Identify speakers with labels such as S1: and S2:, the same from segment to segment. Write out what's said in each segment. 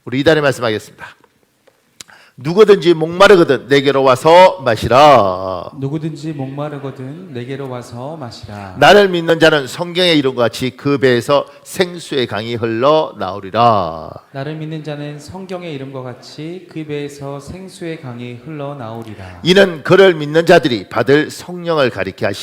S1: 우리 이단에 말씀하겠습니다. 누구든지 목마르거든 내게로 와서 마시라.
S2: 누구든지 목마르거든 내게로 와서 마시라.
S1: 나를 믿는 자는 성경의 이름과 같이 그 배에서 생수의 강이 흘러 나오리라.
S2: 나를 믿는 자는 성경의 이름과 같이 그 배에서 생수의 강이 흘러 나오리라.
S1: 이는 그를 믿는 자들이 받을 성령을 가리켜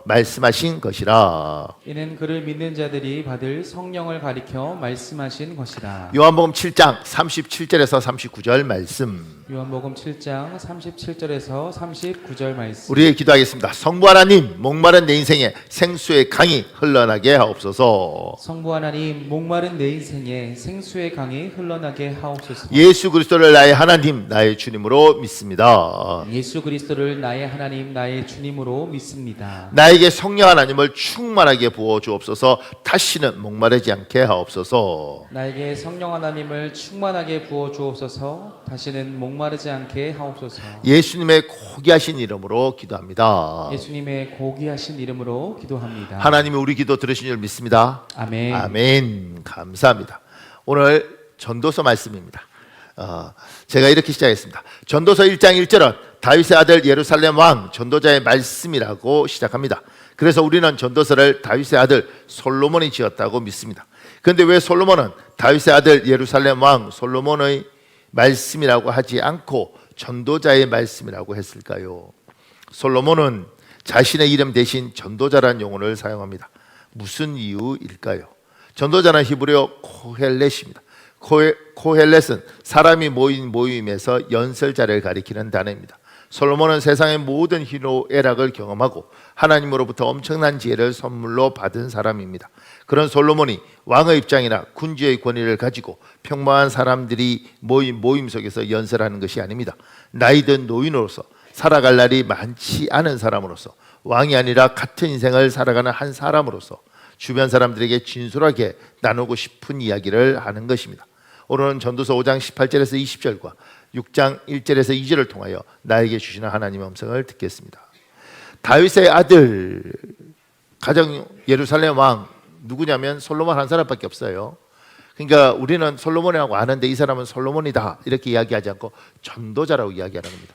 S1: 말씀하신 것이라.
S2: 이는 그를 믿는 자들이 받을 성령을 가리켜 말씀하신 것이라.
S1: 요한복음 7장 37절에서 39절 말씀.
S2: 요한복음 7장 37절에서 39절 말씀.
S1: 우리 기도하겠습니다. 성부 하나님, 목마른 내 인생에 생수의 강이 흘러나게 하옵소서.
S2: 성부 하나님, 목마른 내 인생에 생수의 강이 흘러나게 하옵소서.
S1: 예수 그리스도를 나의 하나님, 나의 주님으로 믿습니다.
S2: 예수 그리스도를 나의 하나님, 나의 주님으로 믿습니다.
S1: 나에게 성령 하나님을 충만하게 부어 주옵소서. 다시는 목마르지 않게 하옵소서.
S2: 나에게 성령 하나님을 충만하게 부어 주옵소서. 다시는 목마르지 않게 하옵소서.
S1: 예수님의 고귀하신 이름으로 기도합니다.
S2: 예수님의 고귀하신 이름으로 기도합니다.
S1: 하나님이 우리 기도 들으신 줄 믿습니다.
S2: 아멘.
S1: 아멘. 감사합니다. 오늘 전도서 말씀입니다. 제가 이렇게 시작했습니다. 전도서 1장 1절은 다윗의 아들 예루살렘 왕 전도자의 말씀이라고 시작합니다. 그래서 우리는 전도서를 다윗의 아들 솔로몬이 지었다고 믿습니다. 그런데 왜 솔로몬은 다윗의 아들 예루살렘 왕 솔로몬의 말씀이라고 하지 않고 전도자의 말씀이라고 했을까요? 솔로몬은 자신의 이름 대신 전도자라는 용어를 사용합니다. 무슨 이유일까요? 전도자는 히브리어 코헬렛입니다. 코헬렛은 사람이 모인 모임에서 연설자를 가리키는 단어입니다. 솔로몬은 세상의 모든 희노애락을 경험하고 하나님으로부터 엄청난 지혜를 선물로 받은 사람입니다. 그런 솔로몬이 왕의 입장이나 군주의 권위를 가지고 평범한 사람들이 모인 모임 속에서 연설하는 것이 아닙니다. 나이든 노인으로서 살아갈 날이 많지 않은 사람으로서 왕이 아니라 같은 인생을 살아가는 한 사람으로서 주변 사람들에게 진솔하게 나누고 싶은 이야기를 하는 것입니다. 오늘은 전도서 5장 18절에서 20절과 6장 1절에서 2절을 통하여 나에게 주시는 하나님의 음성을 듣겠습니다. 다윗의 아들 가정 예루살렘 왕 누구냐면 솔로몬 한 사람밖에 없어요. 그러니까 우리는 솔로몬이라고 아는데 이 사람은 솔로몬이다 이렇게 이야기하지 않고 전도자라고 이야기하는 겁니다.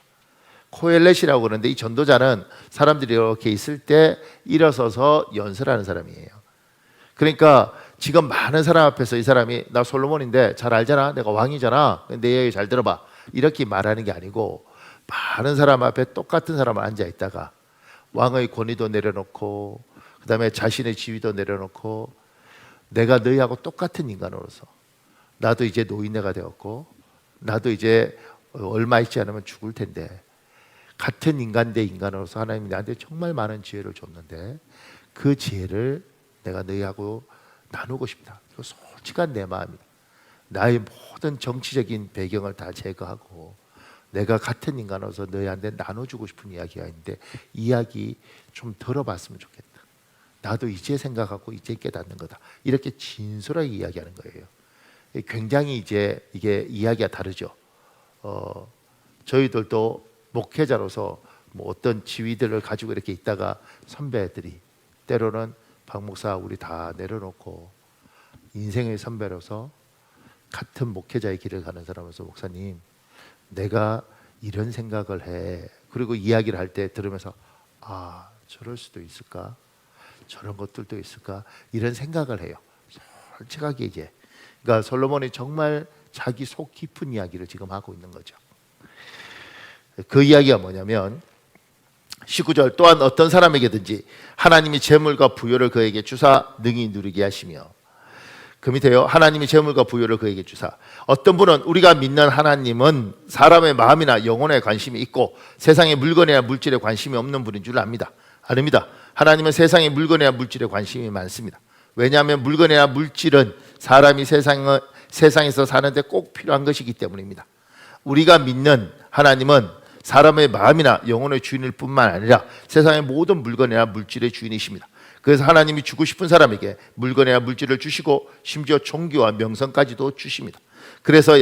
S1: 코엘렛이라고 그러는데 이 전도자는 사람들이 이렇게 있을 때 일어서서 연설하는 사람이에요. 그러니까 지금 많은 사람 앞에서 이 사람이 나 솔로몬인데 잘 알잖아, 내가 왕이잖아, 내 얘기 잘 들어봐 이렇게 말하는 게 아니고 많은 사람 앞에 똑같은 사람을 앉아 있다가 왕의 권위도 내려놓고 그 다음에 자신의 지위도 내려놓고 내가 너희하고 똑같은 인간으로서 나도 이제 노인네가 되었고 나도 이제 얼마 있지 않으면 죽을 텐데 같은 인간 대 인간으로서 하나님이 나한테 정말 많은 지혜를 줬는데 그 지혜를 내가 너희하고 나누고 싶다. 이거 솔직한 내 마음이다. 나의 모든 정치적인 배경을 다 제거하고 내가 같은 인간으로서 너희한테 나눠주고 싶은 이야기가 있는데 이야기 좀 들어봤으면 좋겠다. 나도 이제 생각하고 이제 깨닫는 거다. 이렇게 진솔하게 이야기하는 거예요. 굉장히 이제 이게 이야기가 다르죠. 저희들도 목회자로서 뭐 어떤 지위들을 가지고 이렇게 있다가 선배들이 때로는 박 목사 우리 다 내려놓고 인생의 선배로서 같은 목회자의 길을 가는 사람으로서 목사님 내가 이런 생각을 해. 그리고 이야기를 할 때 들으면서 아 저럴 수도 있을까? 저런 것들도 있을까? 이런 생각을 해요. 솔직하게 이제 그러니까 솔로몬이 정말 자기 속 깊은 이야기를 지금 하고 있는 거죠. 그 이야기가 뭐냐면 19절 또한 어떤 사람에게든지 하나님이 재물과 부요를 그에게 주사 능히 누리게 하시며 그 밑에요. 하나님이 재물과 부요를 그에게 주사 어떤 분은 우리가 믿는 하나님은 사람의 마음이나 영혼에 관심이 있고 세상의 물건이나 물질에 관심이 없는 분인 줄 압니다. 아닙니다. 하나님은 세상의 물건이나 물질에 관심이 많습니다. 왜냐하면 물건이나 물질은 사람이 세상에서 사는데 꼭 필요한 것이기 때문입니다. 우리가 믿는 하나님은 사람의 마음이나 영혼의 주인일 뿐만 아니라 세상의 모든 물건이나 물질의 주인이십니다. 그래서 하나님이 주고 싶은 사람에게 물건이나 물질을 주시고 심지어 종교와 명성까지도 주십니다. 그래서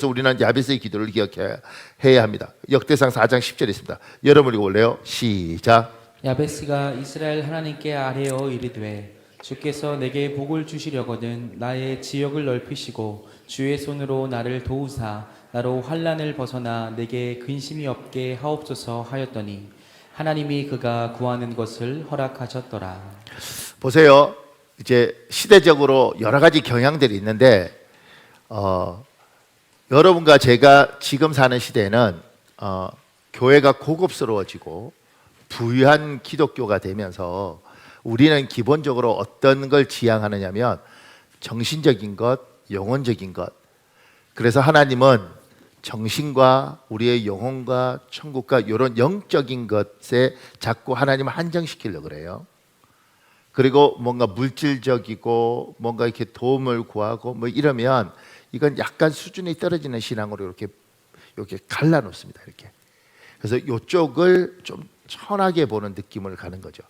S1: 우리는 야베스의 기도를 기억해야 합니다. 역대상 4장 10절에 있습니다. 여러분 읽어볼래요? 시작.
S2: 야베스가 이스라엘 하나님께 아뢰어 이르되 주께서 내게 복을 주시려거든 나의 지역을 넓히시고 주의 손으로 나를 도우사 나로 환난을 벗어나 내게 근심이 없게 하옵소서 하였더니 하나님이 그가 구하는 것을 허락하셨더라.
S1: 보세요. 이제 시대적으로 여러 가지 경향들이 있는데 여러분과 제가 지금 사는 시대에는 교회가 고급스러워지고 부유한 기독교가 되면서 우리는 기본적으로 어떤 걸 지향하느냐면 정신적인 것, 영혼적인 것. 그래서 하나님은 정신과 우리의 영혼과 천국과 이런 영적인 것에 자꾸 하나님을 한정시키려고 그래요. 그리고 뭔가 물질적이고 뭔가 이렇게 도움을 구하고 뭐 이러면 이건 약간 수준이 떨어지는 신앙으로 이렇게 갈라놓습니다. 이렇게. 그래서 이쪽을 좀 천하게 보는 느낌을 가는 거죠.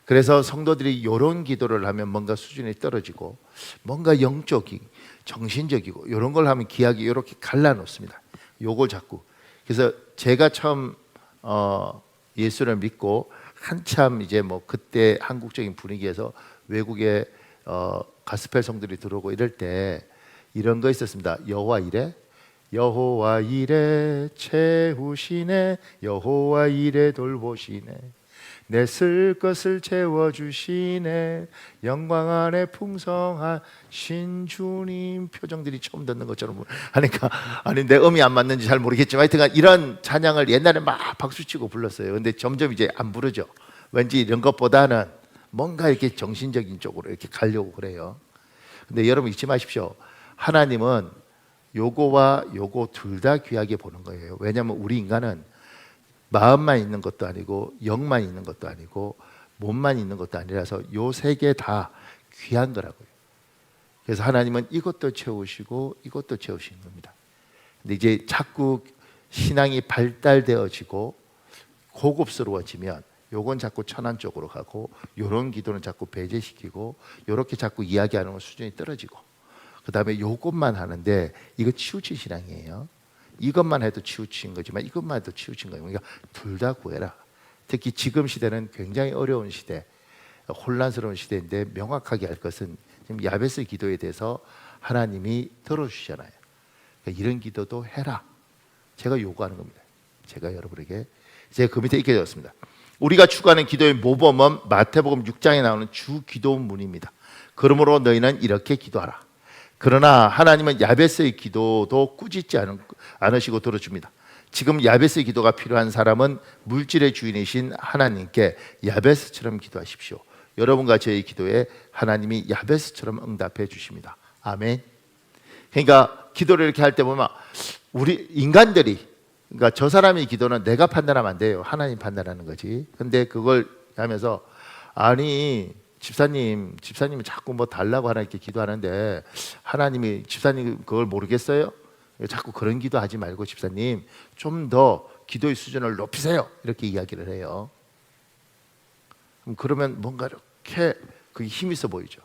S1: 그래서 성도들이 이런 기도를 하면 뭔가 수준이 떨어지고 뭔가 영적인, 정신적이고 이런 걸 하면 기하게 이렇게 갈라놓습니다. 요걸 자꾸. 그래서 제가 처음 예수를 믿고 한참 이제 뭐 그때 한국적인 분위기에서 외국에 가스펠 성들이 들어오고 이럴 때 이런 거 있었습니다. 여호와 이래, 여호와 이래 채우시네, 여호와 이래 돌보시네, 내 쓸 것을 채워주시네, 영광 안에 풍성하신 주님. 표정들이 처음 듣는 것처럼 하니까 아니 내 음이 안 맞는지 잘 모르겠지만 하여튼간 이런 찬양을 옛날에 막 박수치고 불렀어요. 근데 점점 이제 안 부르죠. 왠지 이런 것보다는 뭔가 이렇게 정신적인 쪽으로 이렇게 가려고 그래요. 근데 여러분 잊지 마십시오. 하나님은 요거와 요거 둘 다 귀하게 보는 거예요. 왜냐하면 우리 인간은 마음만 있는 것도 아니고 영만 있는 것도 아니고 몸만 있는 것도 아니라서 요 세 개 다 귀한 거라고요. 그래서 하나님은 이것도 채우시고 이것도 채우시는 겁니다. 근데 이제 자꾸 신앙이 발달되어지고 고급스러워지면 요건 자꾸 천한 쪽으로 가고 요런 기도는 자꾸 배제시키고 요렇게 자꾸 이야기하는 건 수준이 떨어지고 그 다음에 요것만 하는데 이거 치우친 신앙이에요. 이것만 해도 치우친 거지만 이것만 해도 치우친 거예요. 그러니까 둘 다 구해라. 특히 지금 시대는 굉장히 어려운 시대, 혼란스러운 시대인데 명확하게 할 것은 지금 야베스 기도에 대해서 하나님이 들어주시잖아요. 그러니까 이런 기도도 해라. 제가 요구하는 겁니다. 제가 여러분에게 제가 그 밑에 읽게 되었습니다. 우리가 추구하는 기도의 모범은 마태복음 6장에 나오는 주 기도문입니다. 그러므로 너희는 이렇게 기도하라. 그러나 하나님은 야베스의 기도도 꾸짖지 않으시고 들어줍니다. 지금 야베스의 기도가 필요한 사람은 물질의 주인이신 하나님께 야베스처럼 기도하십시오. 여러분과 저의 기도에 하나님이 야베스처럼 응답해 주십니다. 아멘. 그러니까 기도를 이렇게 할 때 보면 우리 인간들이 그러니까 저 사람의 기도는 내가 판단하면 안 돼요. 하나님 판단하는 거지. 근데 그걸 하면서 아니 집사님은 자꾸 뭐 달라고 하나님께 기도하는데 하나님이 집사님 그걸 모르겠어요? 자꾸 그런 기도하지 말고 집사님 좀 더 기도의 수준을 높이세요. 이렇게 이야기를 해요. 그러면 뭔가 이렇게 그게 힘 있어 보이죠.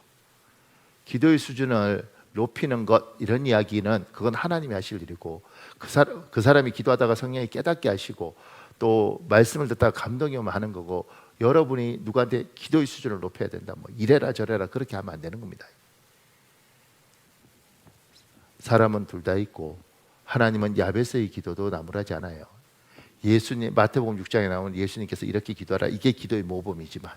S1: 기도의 수준을 높이는 것 이런 이야기는 그건 하나님이 하실 일이고 그 사람이 기도하다가 성령이 깨닫게 하시고 또 말씀을 듣다가 감동이 오면 하는 거고 여러분이 누구한테 기도의 수준을 높여야 된다 뭐 이래라 저래라 그렇게 하면 안 되는 겁니다. 사람은 둘 다 있고 하나님은 야베스의 기도도 나무라지 않아요. 예수님 마태복음 6장에 나오는 예수님께서 이렇게 기도하라 이게 기도의 모범이지만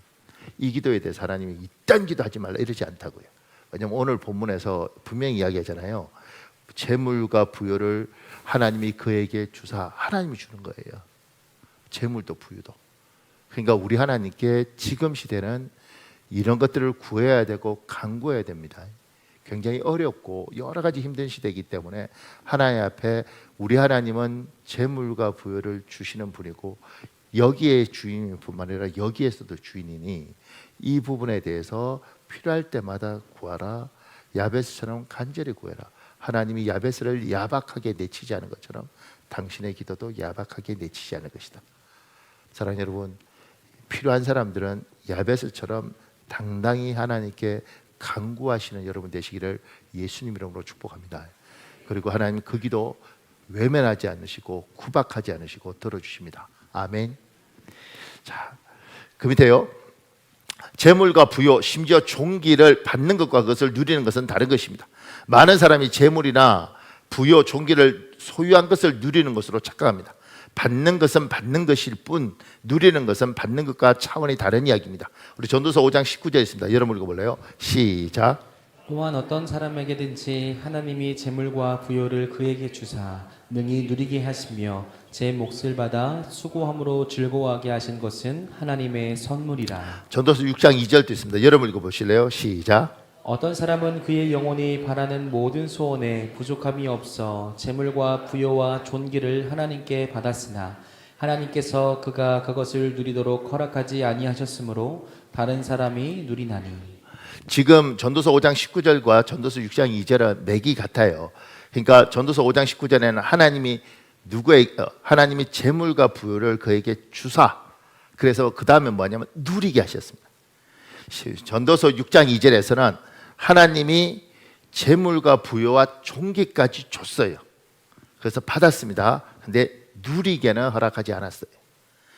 S1: 이 기도에 대해서 하나님이 이딴 기도하지 말라 이러지 않다고요. 왜냐하면 오늘 본문에서 분명히 이야기하잖아요. 재물과 부여를 하나님이 그에게 주사 하나님이 주는 거예요. 재물도 부유도. 그러니까 우리 하나님께 지금 시대는 이런 것들을 구해야 되고 간구해야 됩니다. 굉장히 어렵고 여러 가지 힘든 시대이기 때문에 하나님 앞에 우리 하나님은 재물과 부여를 주시는 분이고 여기에 주인일 뿐만 아니라 여기에서도 주인이니 이 부분에 대해서 필요할 때마다 구하라. 야베스처럼 간절히 구해라. 하나님이 야베스를 야박하게 내치지 않은 것처럼 당신의 기도도 야박하게 내치지 않을 것이다. 사랑하는 여러분, 필요한 사람들은 야베스처럼 당당히 하나님께 간구하시는 여러분 되시기를 예수님 이름으로 축복합니다. 그리고 하나님 그 기도 외면하지 않으시고 구박하지 않으시고 들어주십니다. 아멘. 자, 그 밑에요. 재물과 부요, 심지어 종기를 받는 것과 그것을 누리는 것은 다른 것입니다. 많은 사람이 재물이나 부요, 종기를 소유한 것을 누리는 것으로 착각합니다. 받는 것은 받는 것일 뿐 누리는 것은 받는 것과 차원이 다른 이야기입니다. 우리 전도서 5장 19절에 있습니다. 여러분 읽어볼래요? 시작.
S2: 또한 어떤 사람에게든지 하나님이 재물과 부요를 그에게 주사 능히 누리게 하시며 제 몫을 받아 수고함으로 즐거워하게 하신 것은 하나님의 선물이라.
S1: 전도서 6장 2절도 있습니다. 여러분 읽어보실래요? 시작.
S2: 어떤 사람은 그의 영혼이 바라는 모든 소원에 부족함이 없어 재물과 부요와 존귀를 하나님께 받았으나 하나님께서 그가 그것을 누리도록 허락하지 아니하셨으므로 다른 사람이 누리나니.
S1: 지금 전도서 5장 19절과 전도서 6장 2절은 맥이 같아요. 그러니까 전도서 5장 19절에는 하나님이 재물과 부요를 그에게 주사, 그래서 그 다음에 뭐냐면 누리게 하셨습니다. 전도서 6장 2절에서는 하나님이 재물과 부요와 종기까지 줬어요. 그래서 받았습니다. 근데 누리게는 허락하지 않았어요.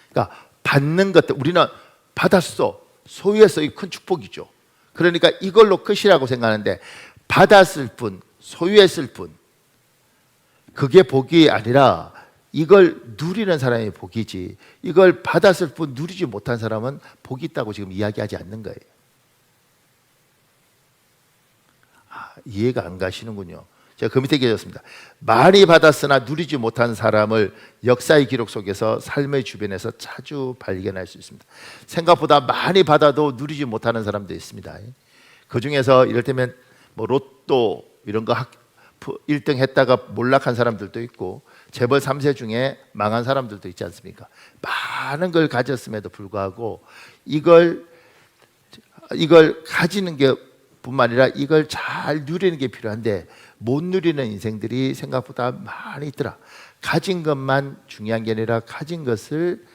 S1: 그러니까 받는 것들, 우리는 받았어, 소유했어, 이 큰 축복이죠. 그러니까 이걸로 끝이라고 생각하는데, 받았을 뿐, 소유했을 뿐, 그게 복이 아니라 이걸 누리는 사람이 복이지, 이걸 받았을 뿐 누리지 못한 사람은 복이 있다고 지금 이야기하지 않는 거예요. 이해가 안 가시는군요. 제가 그 밑에 계셨습니다. 많이 받았으나 누리지 못한 사람을 역사의 기록 속에서 삶의 주변에서 자주 발견할 수 있습니다. 생각보다 많이 받아도 누리지 못하는 사람도 있습니다. 그 중에서 이를테면 뭐 로또 이런 거 1등 했다가 몰락한 사람들도 있고, 재벌 3세 중에 망한 사람들도 있지 않습니까? 많은 걸 가졌음에도 불구하고 이걸 가지는 게 뿐만 아니라 이걸 잘 누리는 게 필요한데 못 누리는 인생들이 생각보다 많이 있더라. 가진 것만 중요한 게 아니라 가진 것을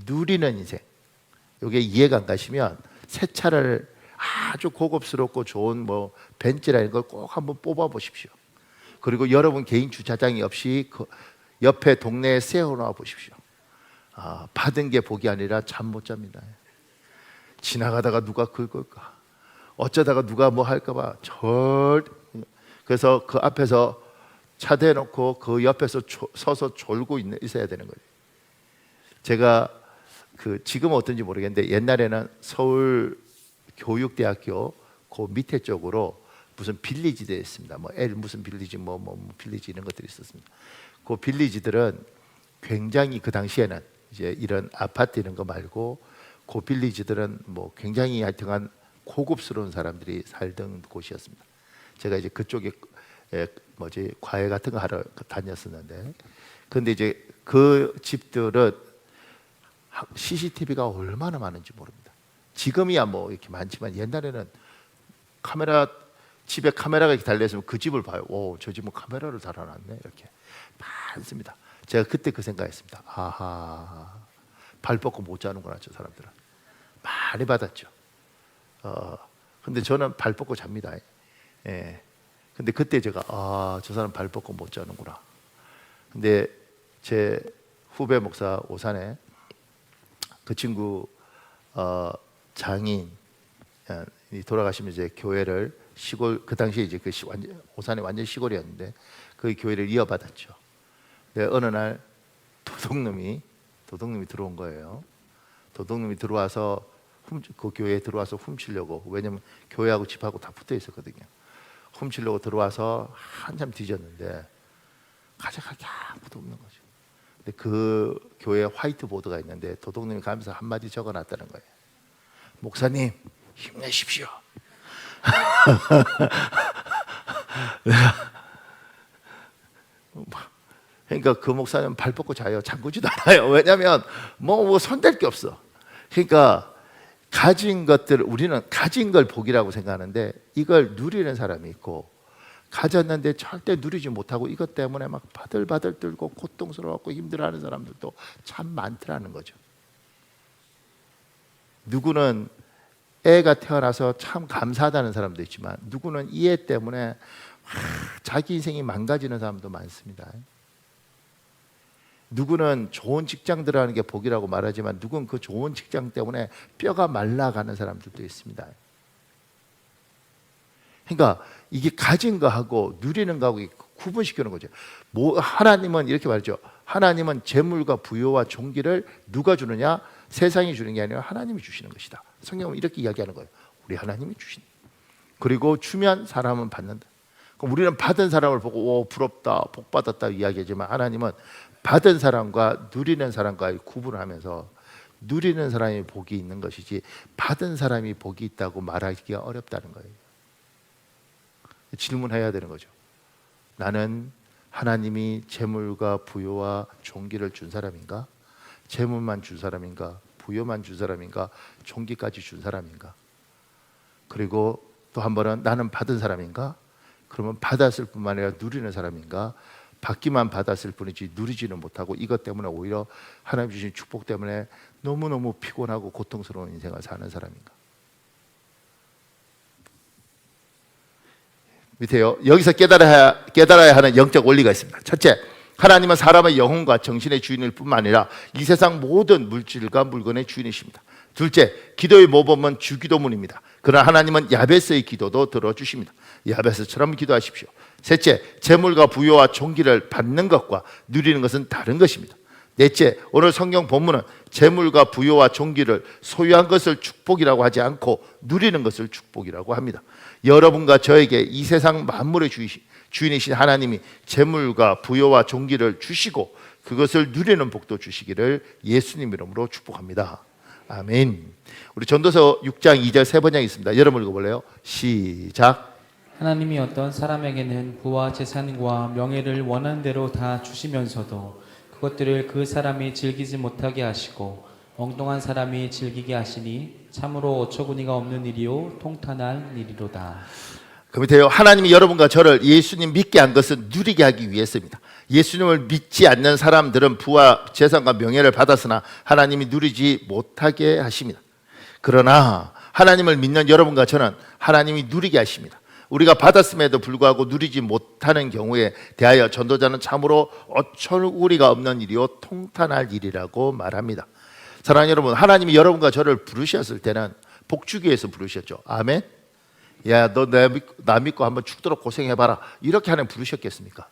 S1: 누리는 인생. 이게 이해가 안 가시면 새 차를 아주 고급스럽고 좋은 뭐 벤츠라는 걸 꼭 한번 뽑아 보십시오. 그리고 여러분 개인 주차장이 없이 그 옆에 동네에 세워놔 보십시오. 받은 게 복이 아니라 잠 못 잡니다. 지나가다가 누가 긁을까, 어쩌다가 누가 뭐 할까봐 그래서 그 앞에서 차 대놓고 그 옆에서 서서 졸고 있어야 되는 거예요. 제가 지금은 어떤지 모르겠는데 옛날에는 서울 교육대학교 그 밑에 쪽으로 무슨 빌리지들이 있습니다. 뭐 무슨 빌리지 뭐 빌리지 이런 것들이 있었습니다. 그 빌리지들은 굉장히 그 당시에는 이제 이런 아파트 이런 거 말고 그 빌리지들은 뭐 굉장히 하여튼간 고급스러운 사람들이 살던 곳이었습니다. 제가 이제 그쪽에 과외 같은 거 하러 다녔었는데, 근데 이제 그 집들은 CCTV가 얼마나 많은지 모릅니다. 지금이야 뭐 이렇게 많지만 옛날에는 집에 카메라가 이렇게 달려있으면 그 집을 봐요. 오, 저 집은 카메라를 달아놨네. 이렇게 많습니다. 제가 그때 그 생각했습니다. 아하, 발 뻗고 못 자는구나 저 사람들은. 많이 받았죠. 근데 저는 발 뻗고 잡니다. 예. 근데 그때 제가 저 사람 발 뻗고 못 자는구나. 근데 제 후배 목사 오산에 그 친구 장인이 돌아가시면 이제 교회를 시골, 그 당시에 이제 오산이 완전 시골이었는데 그 교회를 이어받았죠. 근데 어느 날 도둑놈이 들어온 거예요. 도둑놈이 들어와서 그 교회에 들어와서 훔치려고, 왜냐면 교회하고 집하고 다 붙어 있었거든요. 훔치려고 들어와서 한참 뒤졌는데 가져갈 게 아무도 없는 거죠. 근데 그 교회에 화이트보드가 있는데 도둑놈이 가면서 한마디 적어놨다는 거예요. 목사님 힘내십시오. 그러니까 그 목사님 발 뻗고 자요. 잠그지도 않아요. 왜냐하면 뭐 손댈 게 없어. 그러니까 가진 것들, 우리는 가진 걸 복이라고 생각하는데 이걸 누리는 사람이 있고, 가졌는데 절대 누리지 못하고 이것 때문에 막 바들바들 떨고 고통스러워하고 힘들어하는 사람들도 참 많더라는 거죠. 누구는 애가 태어나서 참 감사하다는 사람도 있지만 누구는 이 애 때문에 자기 인생이 망가지는 사람도 많습니다. 누구는 좋은 직장 들어가는 게 복이라고 말하지만 누구는 그 좋은 직장 때문에 뼈가 말라가는 사람들도 있습니다. 그러니까 이게 가진 거하고 누리는 거하고 구분시키는 거죠. 하나님은 이렇게 말이죠. 하나님은 재물과 부요와 존귀를 누가 주느냐? 세상이 주는 게 아니라 하나님이 주시는 것이다. 성경은 이렇게 이야기하는 거예요. 우리 하나님이 주신다. 그리고 주면 사람은 받는다. 그럼 우리는 받은 사람을 보고 오 부럽다, 복 받았다 이야기하지만 하나님은 받은 사람과 누리는 사람과의 구분을 하면서 누리는 사람이 복이 있는 것이지 받은 사람이 복이 있다고 말하기가 어렵다는 거예요. 질문해야 되는 거죠. 나는 하나님이 재물과 부요와 존귀를 준 사람인가? 재물만 준 사람인가? 부요만 준 사람인가? 존귀까지 준 사람인가? 그리고 또 한 번은 나는 받은 사람인가? 그러면 받았을 뿐만 아니라 누리는 사람인가? 받기만 받았을 뿐이지 누리지는 못하고 이것 때문에 오히려 하나님 주신 축복 때문에 너무너무 피곤하고 고통스러운 인생을 사는 사람인가? 밑에요. 여기서 깨달아야 하는 영적 원리가 있습니다. 첫째, 하나님은 사람의 영혼과 정신의 주인일 뿐만 아니라 이 세상 모든 물질과 물건의 주인이십니다. 둘째, 기도의 모범은 주기도문입니다. 그러나 하나님은 야베스의 기도도 들어주십니다. 야베스처럼 기도하십시오. 셋째, 재물과 부요와 존귀를 받는 것과 누리는 것은 다른 것입니다. 넷째, 오늘 성경 본문은 재물과 부요와 존귀를 소유한 것을 축복이라고 하지 않고 누리는 것을 축복이라고 합니다. 여러분과 저에게 이 세상 만물의 주인이신 하나님이 재물과 부요와 존귀를 주시고 그것을 누리는 복도 주시기를 예수님 이름으로 축복합니다. 아멘. 우리 전도서 6장 2절 세 번역이 있습니다. 여러분 읽어볼래요? 시작.
S2: 하나님이 어떤 사람에게는 부와 재산과 명예를 원하는 대로 다 주시면서도 그것들을 그 사람이 즐기지 못하게 하시고 엉뚱한 사람이 즐기게 하시니 참으로 어처구니가 없는 일이요 통탄할 일이로다.
S1: 그 밑에요. 하나님이 여러분과 저를 예수님 믿게 한 것은 누리게 하기 위해서입니다. 예수님을 믿지 않는 사람들은 부와 재산과 명예를 받았으나 하나님이 누리지 못하게 하십니다. 그러나 하나님을 믿는 여러분과 저는 하나님이 누리게 하십니다. 우리가 받았음에도 불구하고 누리지 못하는 경우에 대하여 전도자는 참으로 어처구니가 없는 일이요 통탄할 일이라고 말합니다. 사랑하는 여러분, 하나님이 여러분과 저를 부르셨을 때는 복주기 위해서 부르셨죠. 아멘. 야, 너 나 믿고 한번 죽도록 고생해봐라, 이렇게 하나님 부르셨겠습니까?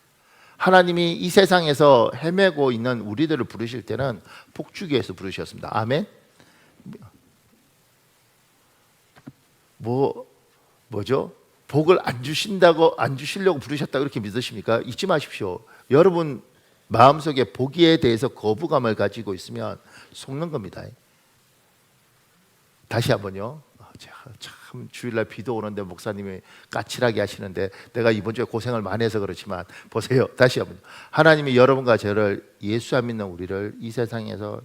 S1: 하나님이 이 세상에서 헤매고 있는 우리들을 부르실 때는 복주기 위해서 부르셨습니다. 아멘. 뭐죠? 복을 안 주시려고 부르셨다 그렇게 믿으십니까? 잊지 마십시오. 여러분 마음속에 복에 대해서 거부감을 가지고 있으면 속는 겁니다. 다시 한번요. 참 주일날 비도 오는데 목사님이 까칠하게 하시는데 내가 이번 주에 고생을 많이 해서 그렇지만 보세요. 다시 한번. 하나님이 여러분과 저를 예수 안 믿는 우리를 이 세상에서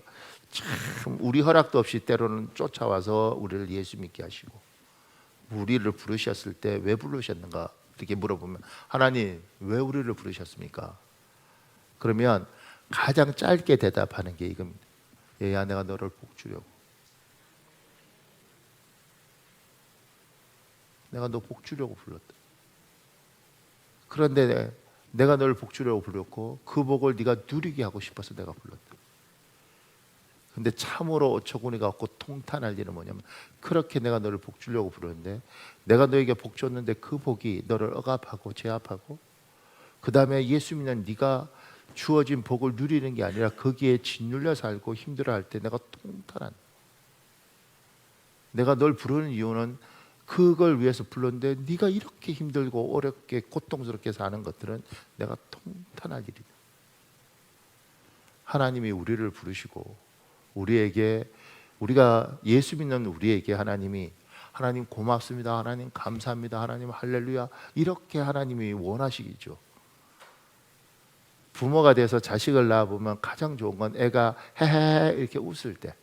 S1: 참 우리 허락도 없이 때로는 쫓아와서 우리를 예수 믿게 하시고 우리를 부르셨을 때 왜 부르셨는가 이렇게 물어보면 하나님 왜 우리를 부르셨습니까? 그러면 가장 짧게 대답하는 게 이겁니다. 얘야 내가 너를 복주려고. 내가 너 복주려고 불렀다. 그런데 내가 너를 복주려고 불렀고 그 복을 네가 누리게 하고 싶어서 내가 불렀다. 근데 참으로 어처구니가 없고 통탄할 일은 뭐냐면 그렇게 내가 너를 복주려고 부르는데 내가 너에게 복 줬는데 그 복이 너를 억압하고 제압하고 그 다음에 예수 믿는 네가 주어진 복을 누리는 게 아니라 거기에 짓눌려 살고 힘들어할 때 내가 통탄한, 내가 널 부르는 이유는 그걸 위해서 불렀는데 네가 이렇게 힘들고 어렵게 고통스럽게 사는 것들은 내가 통탄할 일이다. 하나님이 우리를 부르시고 우리에게, 우리가 예수 믿는 우리에게 하나님이 하나님 고맙습니다, 하나님 감사합니다, 하나님 할렐루야 이렇게 하나님이 원하시겠죠. 부모가 돼서 자식을 낳아보면 가장 좋은 건 애가 헤헤 이렇게 웃을 때,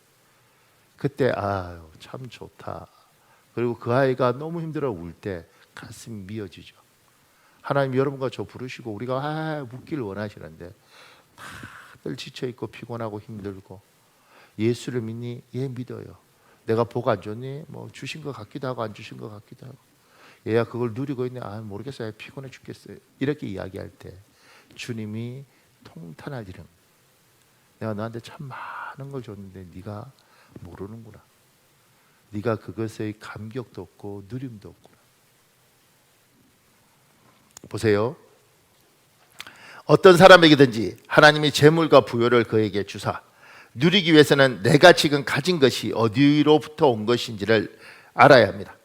S1: 그때 아유 참 좋다. 그리고 그 아이가 너무 힘들어 울 때 가슴이 미어지죠. 하나님 여러분과 저 부르시고 우리가 웃기를 원하시는데 다들 지쳐있고 피곤하고 힘들고 예수를 믿니? 예 믿어요. 내가 복 안 줬니? 뭐 주신 것 같기도 하고 안 주신 것 같기도 하고 얘야 그걸 누리고 있네. 아 모르겠어요. 피곤해 죽겠어요. 이렇게 이야기할 때 주님이 통탄할 일은 내가 너한테 참 많은 걸 줬는데 네가 모르는구나. 네가 그것의 감격도 없고 누림도 없구나. 보세요. 어떤 사람에게든지 하나님이 재물과 부요를 그에게 주사 누리기 위해서는 내가 지금 가진 것이 어디로부터 온 것인지를 알아야 합니다.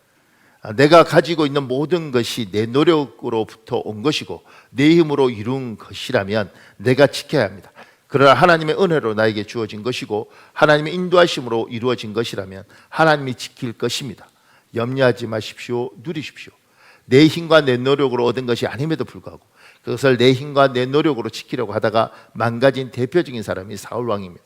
S1: 내가 가지고 있는 모든 것이 내 노력으로부터 온 것이고 내 힘으로 이룬 것이라면 내가 지켜야 합니다. 그러나 하나님의 은혜로 나에게 주어진 것이고 하나님의 인도하심으로 이루어진 것이라면 하나님이 지킬 것입니다. 염려하지 마십시오. 누리십시오. 내 힘과 내 노력으로 얻은 것이 아님에도 불구하고 그것을 내 힘과 내 노력으로 지키려고 하다가 망가진 대표적인 사람이 사울 왕입니다.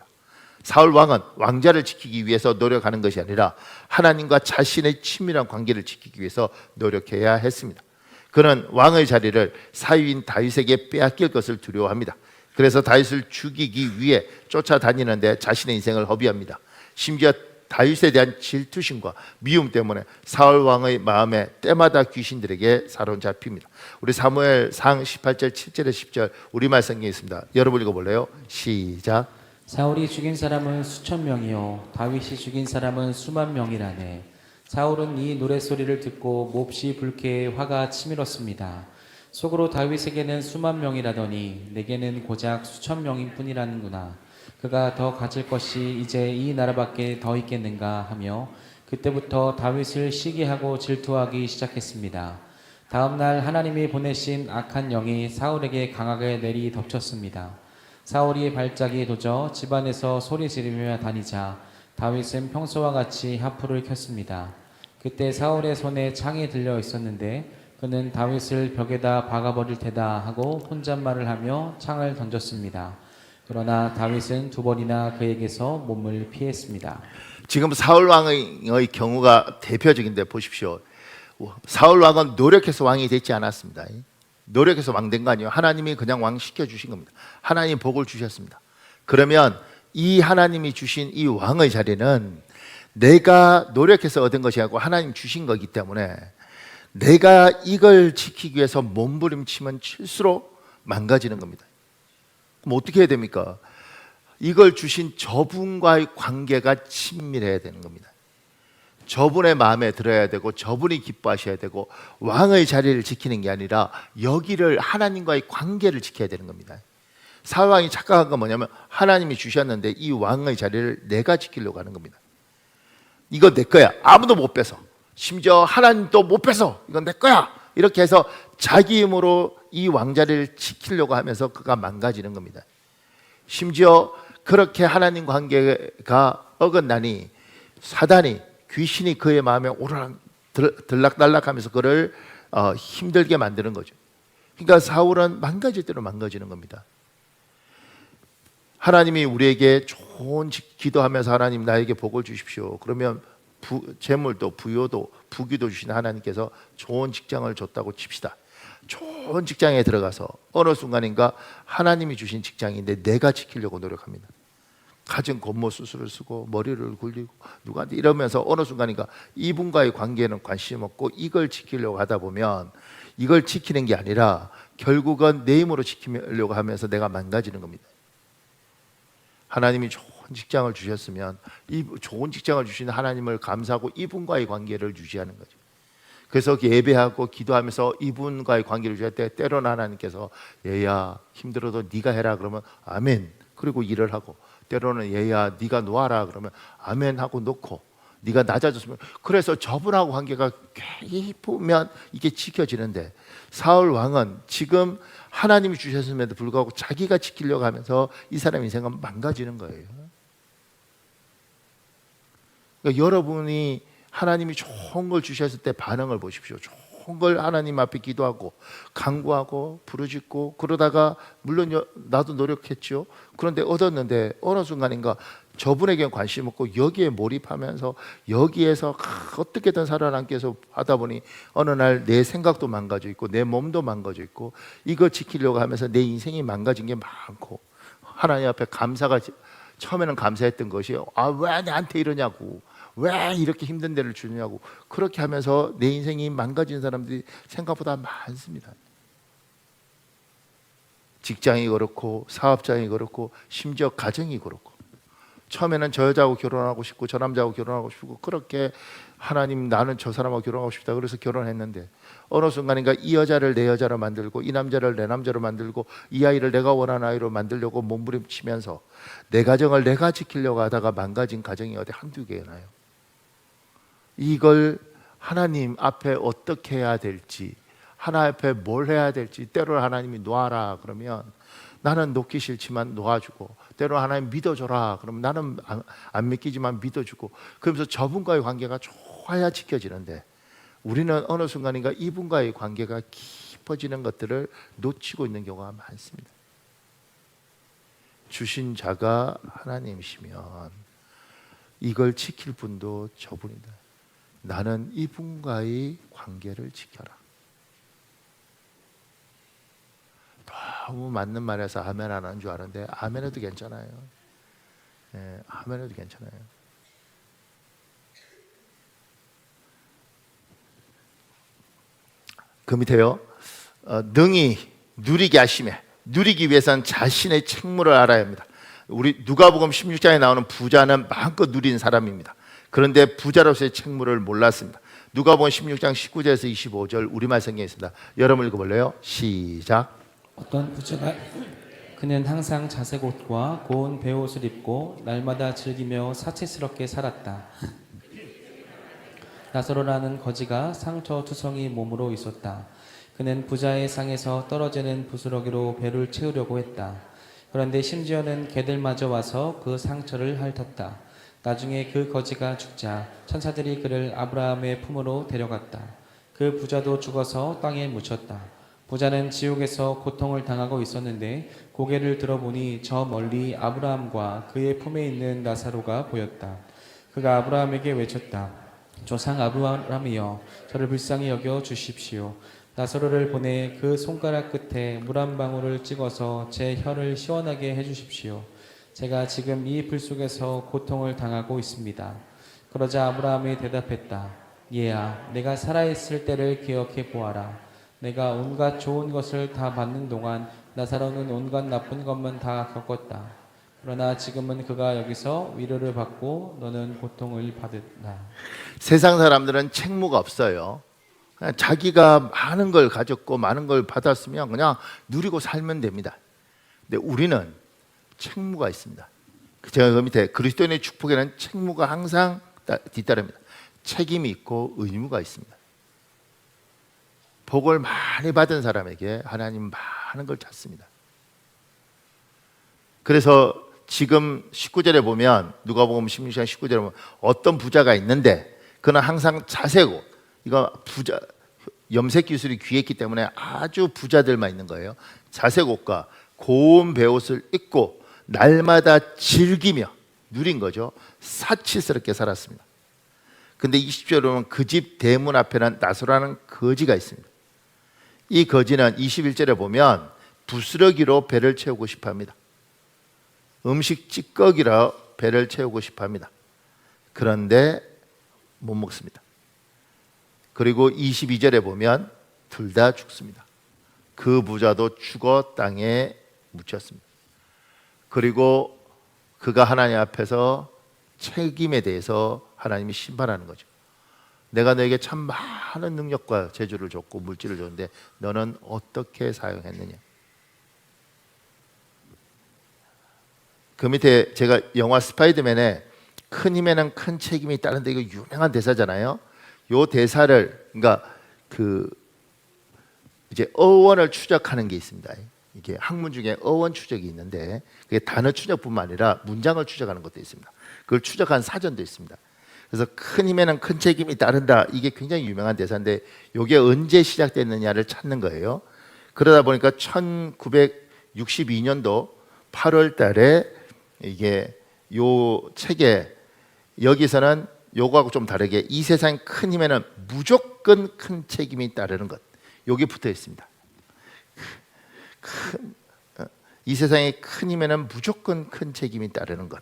S1: 사울 왕은 왕자를 지키기 위해서 노력하는 것이 아니라 하나님과 자신의 친밀한 관계를 지키기 위해서 노력해야 했습니다. 그는 왕의 자리를 사위인 다윗에게 빼앗길 것을 두려워합니다. 그래서 다윗을 죽이기 위해 쫓아다니는데 자신의 인생을 허비합니다. 심지어 다윗에 대한 질투심과 미움 때문에 사울 왕의 마음에 때마다 귀신들에게 사로잡힙니다. 우리 사무엘상 18절 7절에 10절 우리말 성경에 있습니다. 여러분 읽어볼래요? 시작.
S2: 사울이 죽인 사람은 수천 명이요 다윗이 죽인 사람은 수만 명이라네. 사울은 이 노랫소리를 듣고 몹시 불쾌해 화가 치밀었습니다. 속으로 다윗에게는 수만 명이라더니 내게는 고작 수천 명인 뿐이라는구나. 그가 더 가질 것이 이제 이 나라밖에 더 있겠는가 하며 그때부터 다윗을 시기하고 질투하기 시작했습니다. 다음 날 하나님이 보내신 악한 영이 사울에게 강하게 내리 덮쳤습니다. 사울이 발작이 도져 집안에서 소리 지르며 다니자 다윗은 평소와 같이 하프를 켰습니다. 그때 사울의 손에 창이 들려 있었는데 그는 다윗을 벽에다 박아버릴 테다 하고 혼잣말을 하며 창을 던졌습니다. 그러나 다윗은 두 번이나 그에게서 몸을 피했습니다.
S1: 지금 사울 왕의 경우가 대표적인데 보십시오. 사울 왕은 노력해서 왕이 되지 않았습니다. 노력해서 왕 된 거 아니에요. 하나님이 그냥 왕 시켜주신 겁니다. 하나님 복을 주셨습니다. 그러면 이 하나님이 주신 이 왕의 자리는 내가 노력해서 얻은 것이 아니고 하나님 주신 거기 때문에 내가 이걸 지키기 위해서 몸부림치면 칠수록 망가지는 겁니다. 그럼 어떻게 해야 됩니까? 이걸 주신 저분과의 관계가 친밀해야 되는 겁니다. 저분의 마음에 들어야 되고 저분이 기뻐하셔야 되고 왕의 자리를 지키는 게 아니라 여기를 하나님과의 관계를 지켜야 되는 겁니다. 사울 왕이 착각한 건 뭐냐면 하나님이 주셨는데 이 왕의 자리를 내가 지키려고 하는 겁니다. 이거 내 거야. 아무도 못 뺏어. 심지어 하나님도 못 뺏어. 이건 내 거야. 이렇게 해서 자기 힘으로 이 왕자리를 지키려고 하면서 그가 망가지는 겁니다. 심지어 그렇게 하나님 관계가 어긋나니 사단이 귀신이 그의 마음에 오르락 들락달락하면서 그를 힘들게 만드는 거죠. 그러니까 사울은 망가질 대로 망가지는 겁니다. 하나님이 우리에게 좋은 기도하면서 하나님 나에게 복을 주십시오. 그러면 재물도 부요도 부귀도 주신 하나님께서 좋은 직장을 줬다고 칩시다. 좋은 직장에 들어가서 어느 순간인가 하나님이 주신 직장인데 내가 지키려고 노력합니다. 갖은 겉모수술을 쓰고 머리를 굴리고 누구한테 이러면서 어느 순간인가 이분과의 관계에는 관심 없고 이걸 지키려고 하다 보면 이걸 지키는 게 아니라 결국은 내 힘으로 지키려고 하면서 내가 망가지는 겁니다. 하나님이 좋은 직장을 주셨으면 이 좋은 직장을 주신 하나님을 감사하고 이분과의 관계를 유지하는 거죠. 그래서 예배하고 기도하면서 이분과의 관계를 유지할 때 때로는 하나님께서 얘야 힘들어도 네가 해라 그러면 아멘 그리고 일을 하고 때로는 얘야 네가 놓아라 그러면 아멘 하고 놓고 네가 낮아졌으면 그래서 저분하고 관계가 깊으면 이게 지켜지는데 사울 왕은 지금 하나님이 주셨음에도 불구하고 자기가 지키려고 하면서 이 사람 인생은 망가지는 거예요. 그러니까 여러분이 하나님이 좋은 걸 주셨을 때 반응을 보십시오. 좋은 걸 하나님 앞에 기도하고 간구하고 부르짖고 그러다가 물론 나도 노력했죠. 그런데 얻었는데 어느 순간인가 저분에게 관심 없고 여기에 몰입하면서 여기에서 어떻게든 살아남기 위해서 하다 보니 어느 날 내 생각도 망가져 있고 내 몸도 망가져 있고 이거 지키려고 하면서 내 인생이 망가진 게 많고 하나님 앞에 감사가 처음에는 감사했던 것이 왜 나한테 이러냐고 왜 이렇게 힘든 데를 주냐고 그렇게 하면서 내 인생이 망가진 사람들이 생각보다 많습니다. 직장이 그렇고 사업장이 그렇고 심지어 가정이 그렇고 처음에는 저 여자하고 결혼하고 싶고 저 남자하고 결혼하고 싶고 그렇게 하나님 나는 저 사람하고 결혼하고 싶다 그래서 결혼했는데 어느 순간인가 이 여자를 내 여자로 만들고 이 남자를 내 남자로 만들고 이 아이를 내가 원하는 아이로 만들려고 몸부림치면서 내 가정을 내가 지키려고 하다가 망가진 가정이 어디 한두 개나요? 이걸 하나님 앞에 어떻게 해야 될지 하나님 앞에 뭘 해야 될지 때로는 하나님이 놓아라 그러면 나는 놓기 싫지만 놓아주고 때로는 하나님 믿어줘라 그러면 나는 안 믿기지만 믿어주고 그러면서 저분과의 관계가 좋아야 지켜지는데 우리는 어느 순간인가 이분과의 관계가 깊어지는 것들을 놓치고 있는 경우가 많습니다. 주신 자가 하나님이시면 이걸 지킬 분도 저분이다. 나는 이분과의 관계를 지켜라. 너무 맞는 말에서 아멘 안 하는 줄 아는데 아멘 해도 괜찮아요. 아멘 해도 괜찮아요. 그 밑에요. 능히 누리게 하시매 누리기 위해서는 자신의 책무를 알아야 합니다. 우리 누가복음 16장에 나오는 부자는 마음껏 누린 사람입니다. 그런데 부자로서의 책무를 몰랐습니다. 누가복음 16장 19절에서 25절 우리말 성경에 있습니다. 여러분 읽어볼래요? 시작.
S2: 어떤 부자가 그는 항상 자색 옷과 고운 베옷을 입고 날마다 즐기며 사치스럽게 살았다. 나사로라는 거지가 상처투성이 몸으로 있었다. 그는 부자의 상에서 떨어지는 부스러기로 배를 채우려고 했다. 그런데 심지어는 개들마저 와서 그 상처를 핥았다. 나중에 그 거지가 죽자 천사들이 그를 아브라함의 품으로 데려갔다. 그 부자도 죽어서 땅에 묻혔다. 부자는 지옥에서 고통을 당하고 있었는데 고개를 들어보니 저 멀리 아브라함과 그의 품에 있는 나사로가 보였다. 그가 아브라함에게 외쳤다. 조상 아브라함이여 저를 불쌍히 여겨 주십시오. 나사로를 보내 그 손가락 끝에 물 한 방울을 찍어서 제 혀를 시원하게 해주십시오. 제가 지금 이 불 속에서 고통을 당하고 있습니다. 그러자 아브라함이 대답했다. 얘야, 내가 살아있을 때를 기억해 보아라. 내가 온갖 좋은 것을 다 받는 동안 나사로는 온갖 나쁜 것만 다 겪었다. 그러나 지금은 그가 여기서 위로를 받고 너는 고통을 받았다.
S1: 세상 사람들은 책무가 없어요. 그냥 자기가 많은 걸 가졌고 많은 걸 받았으면 그냥 누리고 살면 됩니다. 근데 우리는 책무가 있습니다. 제가 그 밑에 그리스도인의 축복에는 책무가 항상 뒤따릅니다. 책임이 있고 의무가 있습니다. 복을 많이 받은 사람에게 하나님 많은 걸 찾습니다. 그래서 지금 19절에 보면 누가복음 16장 19절에 보면 어떤 부자가 있는데 그는 항상 자세고 이거 부자 염색 기술이 귀했기 때문에 아주 부자들만 있는 거예요. 자색 옷과 고운 베옷을 입고 날마다 즐기며 누린 거죠. 사치스럽게 살았습니다. 근데 20절에 보면 그 집 대문 앞에는 나사로라는 거지가 있습니다. 이 거지는 21절에 보면 부스러기로 배를 채우고 싶어합니다. 음식 찌꺼기로 배를 채우고 싶어합니다. 그런데 못 먹습니다. 그리고 22절에 보면 둘 다 죽습니다. 그 부자도 죽어 땅에 묻혔습니다. 그리고 그가 하나님 앞에서 책임에 대해서 하나님이 심판하는 거죠. 내가 너에게 참 많은 능력과 재주를 줬고 물질을 줬는데 너는 어떻게 사용했느냐. 그 밑에 제가 영화 스파이더맨에 큰 힘에는 큰 책임이 따른데 이거 유명한 대사잖아요. 요 대사를 그러니까 그 이제 어원을 추적하는 게 있습니다. 이게 학문 중에 어원 추적이 있는데 그게 단어 추적뿐만 아니라 문장을 추적하는 것도 있습니다. 그걸 추적한 사전도 있습니다. 그래서 큰 힘에는 큰 책임이 따른다. 이게 굉장히 유명한 대사인데 이게 언제 시작됐느냐를 찾는 거예요. 그러다 보니까 1962년도 8월 달에 이게 요 책에 여기서는 요거하고 좀 다르게 이 세상 큰 힘에는 무조건 큰 책임이 따르는 것. 여기 붙어 있습니다. 이 세상의 큰 힘에는 무조건 큰 책임이 따르는 것.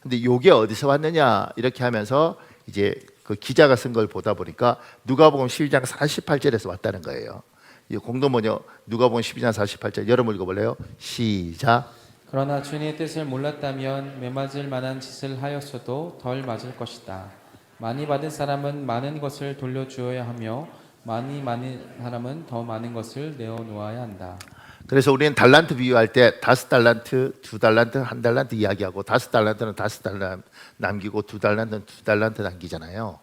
S1: 근데 요게 어디서 왔느냐 이렇게 하면서 이제 그 기자가 쓴 걸 보다 보니까 누가복음 12장 48절에서 왔다는 거예요. 이 공동번역 누가복음 12장 48절 여러분 읽어볼래요? 시작.
S2: 그러나 주님의 뜻을 몰랐다면 매맞을 만한 짓을 하였어도 덜 맞을 것이다. 많이 받은 사람은 많은 것을 돌려주어야 하며 많이 많은 사람은 더 많은 것을 내어놓아야 한다.
S1: 그래서 우리는 달란트 비유할 때 5달란트, 2달란트, 1달란트 이야기하고 5달란트는 5달란트 남기고 2달란트는 2달란트 남기잖아요.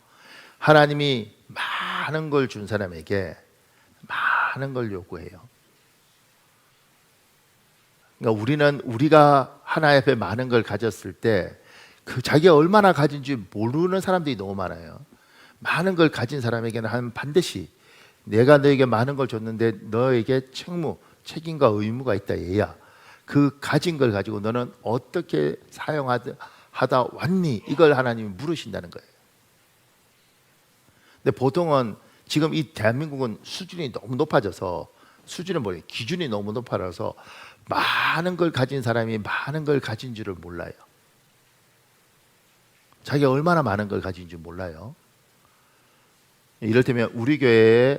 S1: 하나님이 많은 걸 준 사람에게 많은 걸 요구해요. 그러니까 우리가 하나님 앞에 많은 걸 가졌을 때 그 자기가 얼마나 가진지 모르는 사람들이 너무 많아요. 많은 걸 가진 사람에게는 반드시 내가 너에게 많은 걸 줬는데 너에게 책임과 의무가 있다 얘야. 그 가진 걸 가지고 너는 어떻게 사용하다 왔니? 이걸 하나님이 물으신다는 거예요. 근데 보통은 지금 이 대한민국은 수준이 너무 높아져서 수준은 뭐예요? 기준이 너무 높아져서 많은 걸 가진 사람이 많은 걸 가진 줄을 몰라요. 자기가 얼마나 많은 걸 가진지 몰라요. 이를테면 우리 교회에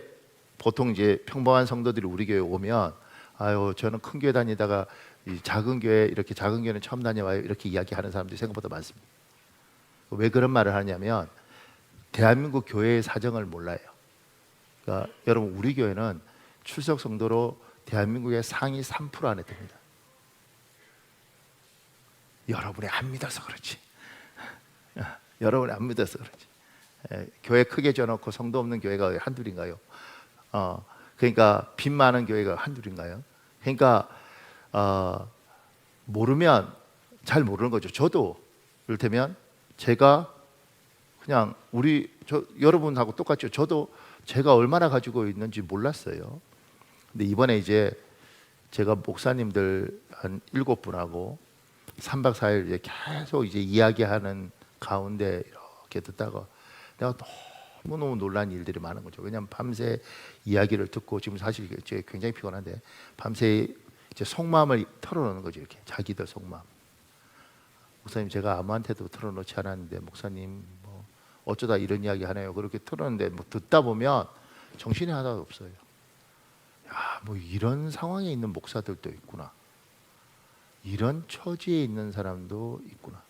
S1: 보통 이제 평범한 성도들이 우리 교회에 오면 아유 저는 큰 교회 다니다가 이 작은 교회 이렇게 작은 교회는 처음 다녀와요 이렇게 이야기하는 사람들이 생각보다 많습니다. 왜 그런 말을 하냐면 대한민국 교회의 사정을 몰라요. 그러니까 여러분 우리 교회는 출석 성도로 대한민국의 상위 3% 안에 듭니다. 여러분이 안 믿어서 그렇지. 여러분이 안 믿어서 그렇지. 교회 크게 지어놓고 성도 없는 교회가 한둘인가요? 그러니까 빚 많은 교회가 한둘인가요? 그러니까 모르면 잘 모르는 거죠. 저도 이를테면 제가 그냥 여러분하고 똑같죠. 저도 제가 얼마나 가지고 있는지 몰랐어요. 근데 이번에 이제 제가 목사님들 한 7분하고 3박 4일 이제 계속 이제 이야기하는 가운데 이렇게 듣다가 내가 너무너무 놀란 일들이 많은 거죠. 왜냐하면 밤새 이야기를 듣고 지금 사실 제가 굉장히 피곤한데 밤새 이제 속마음을 털어놓는 거죠. 이렇게 자기들 속마음. 목사님 제가 아무한테도 털어놓지 않았는데 목사님 뭐 어쩌다 이런 이야기 하네요. 그렇게 털어놓는데 뭐 듣다 보면 정신이 하나도 없어요. 야, 뭐 이런 상황에 있는 목사들도 있구나. 이런 처지에 있는 사람도 있구나.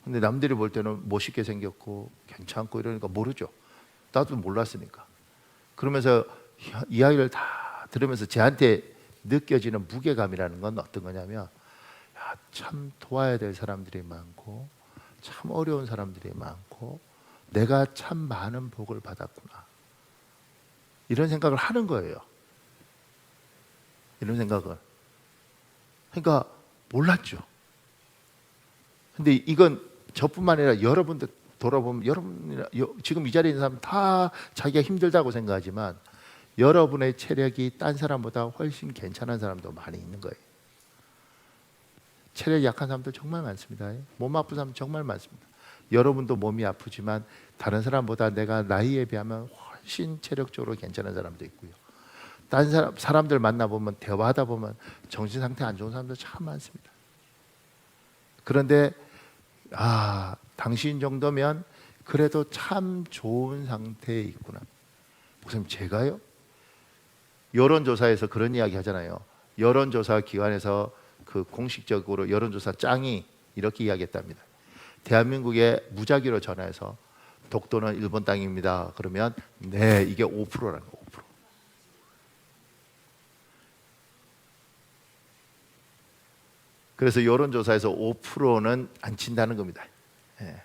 S1: 근데 남들이 볼 때는 멋있게 생겼고 괜찮고 이러니까 모르죠. 나도 몰랐으니까. 그러면서 이야기를 다 들으면서 제한테 느껴지는 무게감이라는 건 어떤 거냐면 야, 참 도와야 될 사람들이 많고 참 어려운 사람들이 많고 내가 참 많은 복을 받았구나. 이런 생각을 하는 거예요. 이런 생각을. 그러니까 몰랐죠. 근데 이건 저뿐만 아니라 여러분들 돌아보면 여러분이나 지금 이 자리에 있는 사람 다 자기가 힘들다고 생각하지만 여러분의 체력이 딴 사람보다 훨씬 괜찮은 사람도 많이 있는 거예요. 체력이 약한 사람들 정말 많습니다. 몸 아픈 사람 정말 많습니다. 여러분도 몸이 아프지만 다른 사람보다 내가 나이에 비하면 훨씬 체력적으로 괜찮은 사람도 있고요. 딴 사람들 만나보면 대화하다 보면 정신 상태 안 좋은 사람들 참 많습니다. 그런데 당신 정도면 그래도 참 좋은 상태에 있구나. 목사님 제가요? 여론조사에서 그런 이야기 하잖아요. 여론조사 기관에서 그 공식적으로 여론조사 짱이 이렇게 이야기했답니다. 대한민국에 무작위로 전화해서 독도는 일본 땅입니다. 그러면 네 이게 5%라는 거 5%. 그래서 여론조사에서 5%는 안 친다는 겁니다. 예.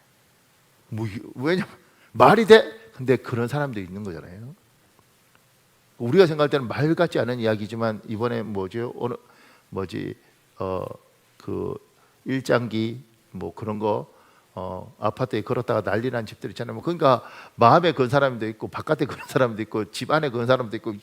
S1: 왜냐면 말이 돼? 근데 그런 사람도 있는 거잖아요. 우리가 생각할 때는 말 같지 않은 이야기지만 이번에 그 일장기 뭐 그런 거 아파트에 걸었다가 난리 난 집들 있잖아요. 그러니까 마음에 그런 사람도 있고 바깥에 그런 사람도 있고 집 안에 그런 사람도 있고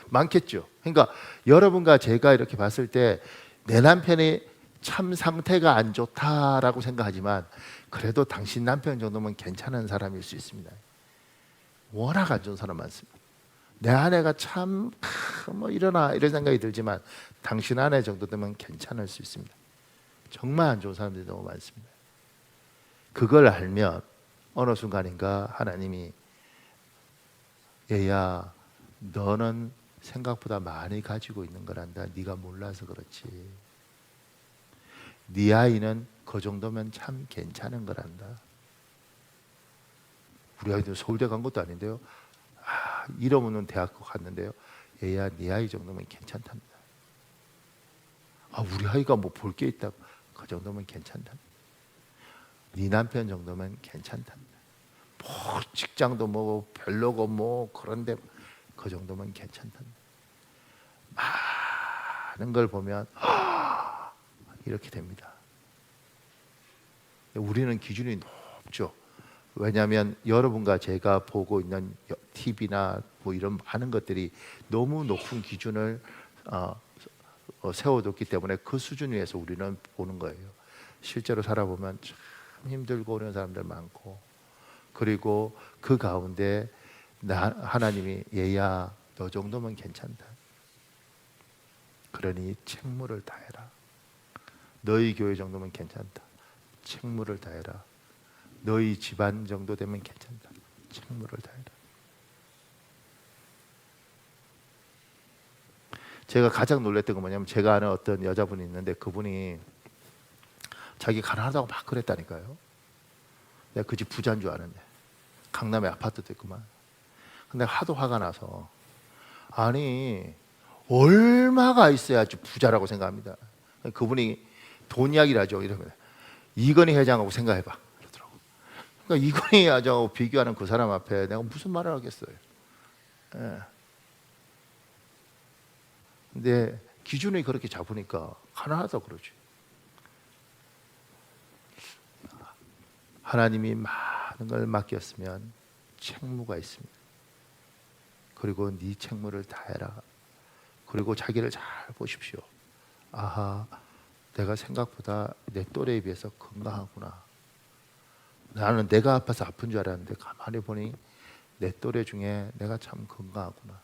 S1: 많겠죠. 그러니까 여러분과 제가 이렇게 봤을 때 내 남편이 참 상태가 안 좋다라고 생각하지만 그래도 당신 남편 정도면 괜찮은 사람일 수 있습니다. 워낙 안 좋은 사람 많습니다. 내 아내가 참 뭐 이러나 이런 생각이 들지만 당신 아내 정도 되면 괜찮을 수 있습니다. 정말 안 좋은 사람들이 너무 많습니다. 그걸 알면 어느 순간인가 하나님이 얘야 너는 생각보다 많이 가지고 있는 거란다. 네가 몰라서 그렇지. 네 아이는 그 정도면 참 괜찮은 거란다. 우리 아이도 서울대 간 것도 아닌데요. 이름 없는 대학교 갔는데요. 얘야, 네 아이 정도면 괜찮답니다. 우리 아이가 뭐 볼 게 있다. 그 정도면 괜찮답니다. 네 남편 정도면 괜찮답니다. 뭐 직장도 뭐 별로고 뭐 그런데 그 정도면 괜찮답니다. 많은 걸 보면 이렇게 됩니다. 우리는 기준이 높죠. 왜냐하면 여러분과 제가 보고 있는 TV나 뭐 이런 많은 것들이 너무 높은 기준을 세워뒀기 때문에 그 수준 위에서 우리는 보는 거예요. 실제로 살아보면 참 힘들고 어려운 사람들 많고, 그리고 그 가운데 하나님이 얘야 너 정도면 괜찮다. 그러니 책무를 다해라. 너희 교회 정도면 괜찮다. 책무를 다해라. 너희 집안 정도 되면 괜찮다. 책무를 다해라. 제가 가장 놀랐던 건 뭐냐면, 제가 아는 어떤 여자분이 있는데 그분이 자기 가난하다고 막 그랬다니까요. 내가 그 집 부자인 줄 아는데, 강남에 아파트도 있구만. 근데 하도 화가 나서, 아니 얼마가 있어야지 부자라고 생각합니다. 그분이 돈 이야기를 하죠. 이러면 이건희 회장하고 생각해봐 그러더라고. 그러니까 이건희 회장하고 비교하는 그 사람 앞에 내가 무슨 말을 하겠어요. 예. 근데 기준이 그렇게 잡으니까 가난하다 그러지. 하나님이 많은 걸 맡겼으면 책무가 있습니다. 그리고 네 책무를 다해라. 그리고 자기를 잘 보십시오. 내가 생각보다 내 또래에 비해서 건강하구나. 나는 내가 아파서 아픈 줄 알았는데 가만히 보니 내 또래 중에 내가 참 건강하구나.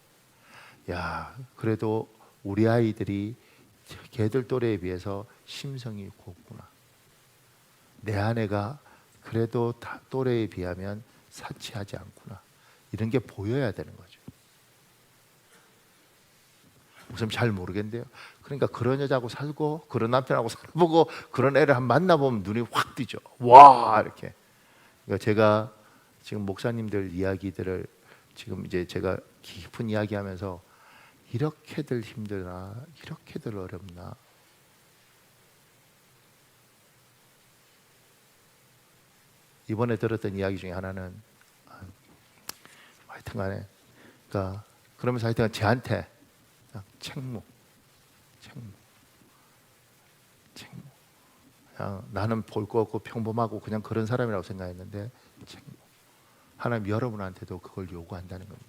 S1: 야, 그래도 우리 아이들이 걔들 또래에 비해서 심성이 곱구나. 내 아내가 그래도 또래에 비하면 사치하지 않구나. 이런 게 보여야 되는 거죠. 무슨 잘 모르겠는데요. 그러니까 그런 여자하고 살고 그런 남편하고 살아보고 그런 애를 한 만나보면 눈이 확 뜨죠. 와, 이렇게. 그러니까 제가 지금 목사님들 이야기들을 지금 이제 제가 깊은 이야기하면서 이렇게들 힘드나, 이렇게들 어렵나. 이번에 들었던 이야기 중에 하나는 하여튼간에, 그러니까 그러면서 하여튼 저한테 책무. 그냥 나는 볼 거 없고 평범하고 그냥 그런 사람이라고 생각했는데 책무. 하나님 여러분한테도 그걸 요구한다는 겁니다.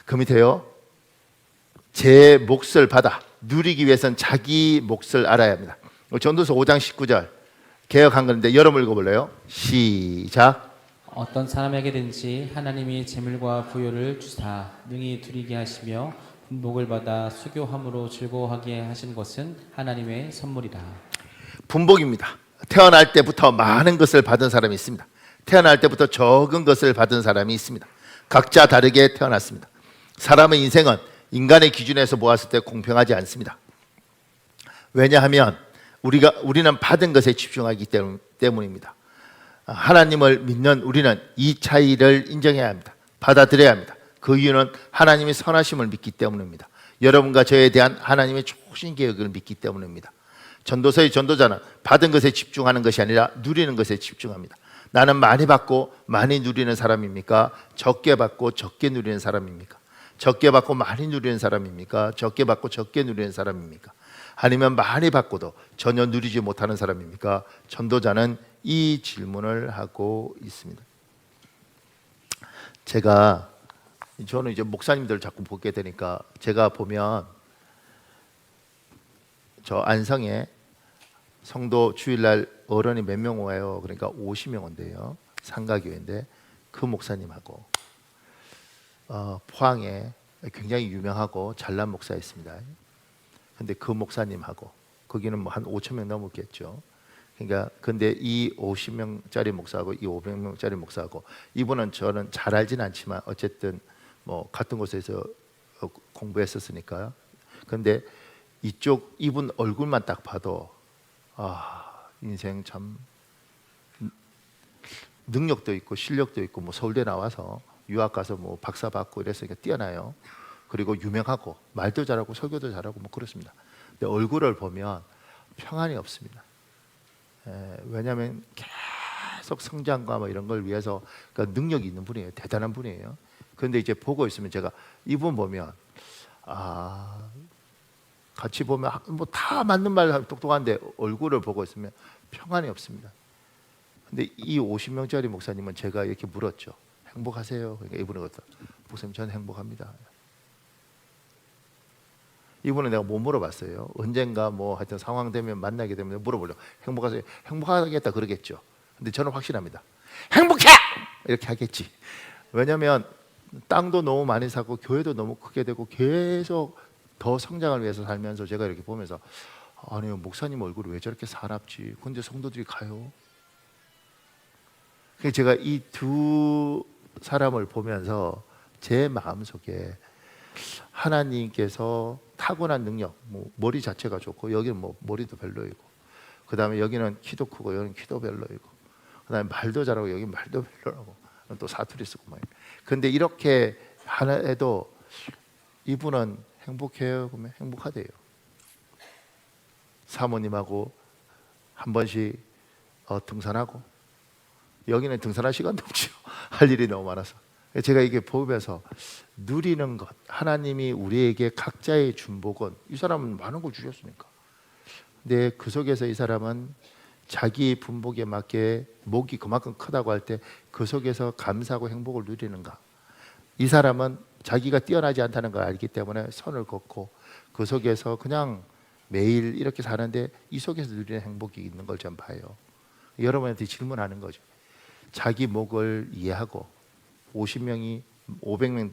S1: 그 밑에요. 제 몫을 받아 누리기 위해서는 자기 몫을 알아야 합니다. 전도서 5장 19절 개역한 건데 여러분 읽어볼래요? 시작.
S2: 어떤 사람에게든지 하나님이 재물과 부요를 주사 능히 누리게 하시며 분복을 받아 수교함으로 즐거워하게 하신 것은 하나님의 선물이라.
S1: 분복입니다. 태어날 때부터 많은 것을 받은 사람이 있습니다. 태어날 때부터 적은 것을 받은 사람이 있습니다. 각자 다르게 태어났습니다. 사람의 인생은 인간의 기준에서 보았을 때 공평하지 않습니다. 왜냐하면 우리는 받은 것에 집중하기 때문입니다. 하나님을 믿는 우리는 이 차이를 인정해야 합니다. 받아들여야 합니다. 그 이유는 하나님의 선하심을 믿기 때문입니다. 여러분과 저에 대한 하나님의 좋으신 계획을 믿기 때문입니다. 전도서의 전도자는 받은 것에 집중하는 것이 아니라 누리는 것에 집중합니다. 나는 많이 받고 많이 누리는 사람입니까? 적게 받고 적게 누리는 사람입니까? 적게 받고 많이 누리는 사람입니까? 적게 받고 적게 누리는 사람입니까? 아니면 많이 받고도 전혀 누리지 못하는 사람입니까? 전도자는 이 질문을 하고 있습니다. 저는 이제 목사님들 자꾸 보게 되니까 제가 보면 저 안성에 성도 주일날 어른이 몇 명 와요. 그러니까 50명 온대요. 상가교회인데 그 목사님하고 포항에 굉장히 유명하고 잘난 목사 있습니다. 근데 그 목사님하고 거기는 뭐 한 5천 명 넘었겠죠. 그러니까 근데 이 50명짜리 목사하고 이 500명짜리 목사하고 이분은 저는 잘 알진 않지만 어쨌든 뭐 같은 곳에서 공부했었으니까요. 근데 이쪽 이분 얼굴만 딱 봐도 인생 참 능력도 있고 실력도 있고 뭐 서울대 나와서 유학 가서 뭐 박사 받고 이랬으니까 뛰어나요. 그리고 유명하고 말도 잘하고 설교도 잘하고 뭐 그렇습니다. 근데 얼굴을 보면 평안이 없습니다. 왜냐하면 계속 성장과 뭐 이런 걸 위해서 그러니까 능력이 있는 분이에요. 대단한 분이에요. 그런데 이제 보고 있으면 제가 이분 보면 같이 보면 뭐 다 맞는 말 똑똑한데 얼굴을 보고 있으면 평안이 없습니다. 근데 이 50명짜리 목사님은 제가 이렇게 물었죠. 행복하세요? 그러니까 이분은 어떠? 목사님 저는 행복합니다. 이분은 내가 못 물어봤어요. 언젠가 뭐 하여튼 상황 되면 만나게 되면 물어보려. 행복하세요? 행복하겠다 그러겠죠. 근데 저는 확신합니다. 행복해! 이렇게 하겠지. 왜냐하면 땅도 너무 많이 사고 교회도 너무 크게 되고 계속 더 성장을 위해서 살면서 제가 이렇게 보면서 아니 목사님 얼굴이 왜 저렇게 사납지? 근데 성도들이 가요. 그래서 제가 이 두 사람을 보면서 제 마음속에 하나님께서 타고난 능력, 뭐 머리 자체가 좋고 여기는 뭐 머리도 별로이고, 그 다음에 여기는 키도 크고 여기는 키도 별로이고, 그 다음에 말도 잘하고 여기는 말도 별로라고, 또 사투리 쓰고 막. 근데 이렇게 하나 해도 이분은 행복해요? 그러면 행복하대요. 사모님하고 한 번씩 등산하고, 여기는 등산할 시간도 없죠. 할 일이 너무 많아서. 제가 이게 보면서 누리는 것, 하나님이 우리에게 각자의 준 복은, 이 사람은 많은 걸 주셨으니까. 근데 그 속에서 이 사람은 자기 분복에 맞게 목이 그만큼 크다고 할 때 그 속에서 감사하고 행복을 누리는가. 이 사람은 자기가 뛰어나지 않다는 걸 알기 때문에 선을 걷고 그 속에서 그냥 매일 이렇게 사는데 이 속에서 누리는 행복이 있는 걸 좀 봐요. 여러분한테 질문하는 거죠. 자기 목을 이해하고 50명이 500명,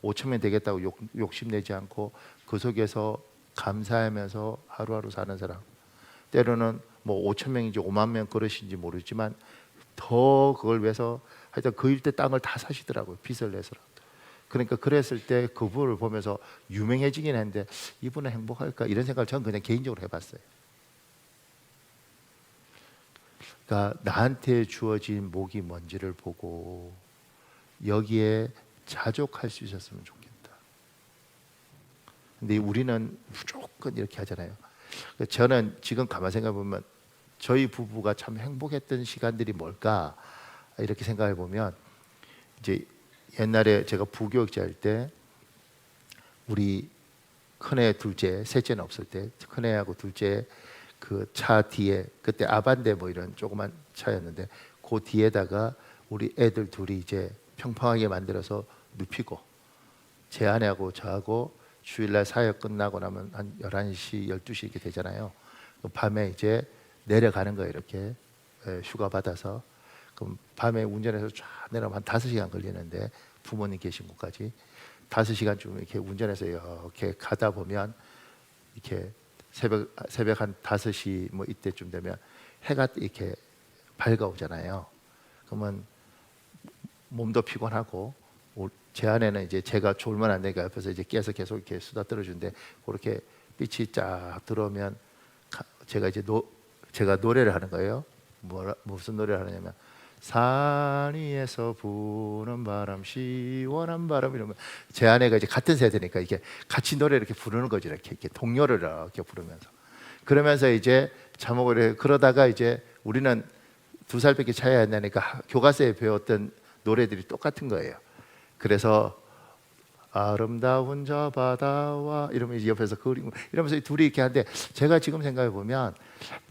S1: 5,000명 되겠다고 욕심내지 않고 그 속에서 감사하면서 하루하루 사는 사람. 때로는 뭐 5,000명인지 5만 명 그러신지 모르지만 더 그걸 위해서 하여튼 그 일대 땅을 다 사시더라고요. 빚을 내서라도. 그러니까 그랬을 때 그분을 보면서 유명해지긴 했는데 이분은 행복할까? 이런 생각을 저는 그냥 개인적으로 해봤어요. 그러니까 나한테 주어진 목이 뭔지를 보고 여기에 자족할 수 있었으면 좋겠다. 근데 우리는 무조건 이렇게 하잖아요. 저는 지금 가만 생각해 보면 저희 부부가 참 행복했던 시간들이 뭘까 이렇게 생각해 보면, 이제 옛날에 제가 부교육자 할 때 우리 큰애 둘째, 셋째는 없을 때 큰애하고 둘째 그 차 뒤에, 그때 아반떼 뭐 이런 조그만 차였는데 그 뒤에다가 우리 애들 둘이 이제 평평하게 만들어서 눕히고, 제 아내하고 저하고 주일날 사역 끝나고 나면 한 11시, 12시 이렇게 되잖아요. 밤에 이제 내려가는 거예요. 이렇게 휴가 받아서. 그럼 밤에 운전해서 쫙 내려가면 한 5시간 걸리는데 부모님 계신 곳까지 5시간쯤 이렇게 운전해서 이렇게 가다 보면 이렇게 새벽 한 5시 뭐 이때쯤 되면 해가 이렇게 밝아오잖아요. 그러면 몸도 피곤하고 제 아내는 이제 제가 졸면 안 되니까 옆에서 이제 깨서 계속 이렇게 수다 떨어주는데 그렇게 빛이 쫙 들어오면 제가 이제 제가 노래를 하는 거예요. 무슨 노래를 하느냐면 산 위에서 부는 바람 시원한 바람 이러면 제 아내가 이제 같은 세대니까 이게 같이 노래를 이렇게 부르는 거죠. 이렇게 동요를 이렇게 부르면서 그러면서 이제 자목을 그러다가 이제 우리는 2살밖에 차이 안 나니까 교과서에 배웠던 노래들이 똑같은 거예요. 그래서 아름다운 저 바다와 이러면 이제 옆에서 그리고 이러면서 둘이 이렇게 하는데 제가 지금 생각해 보면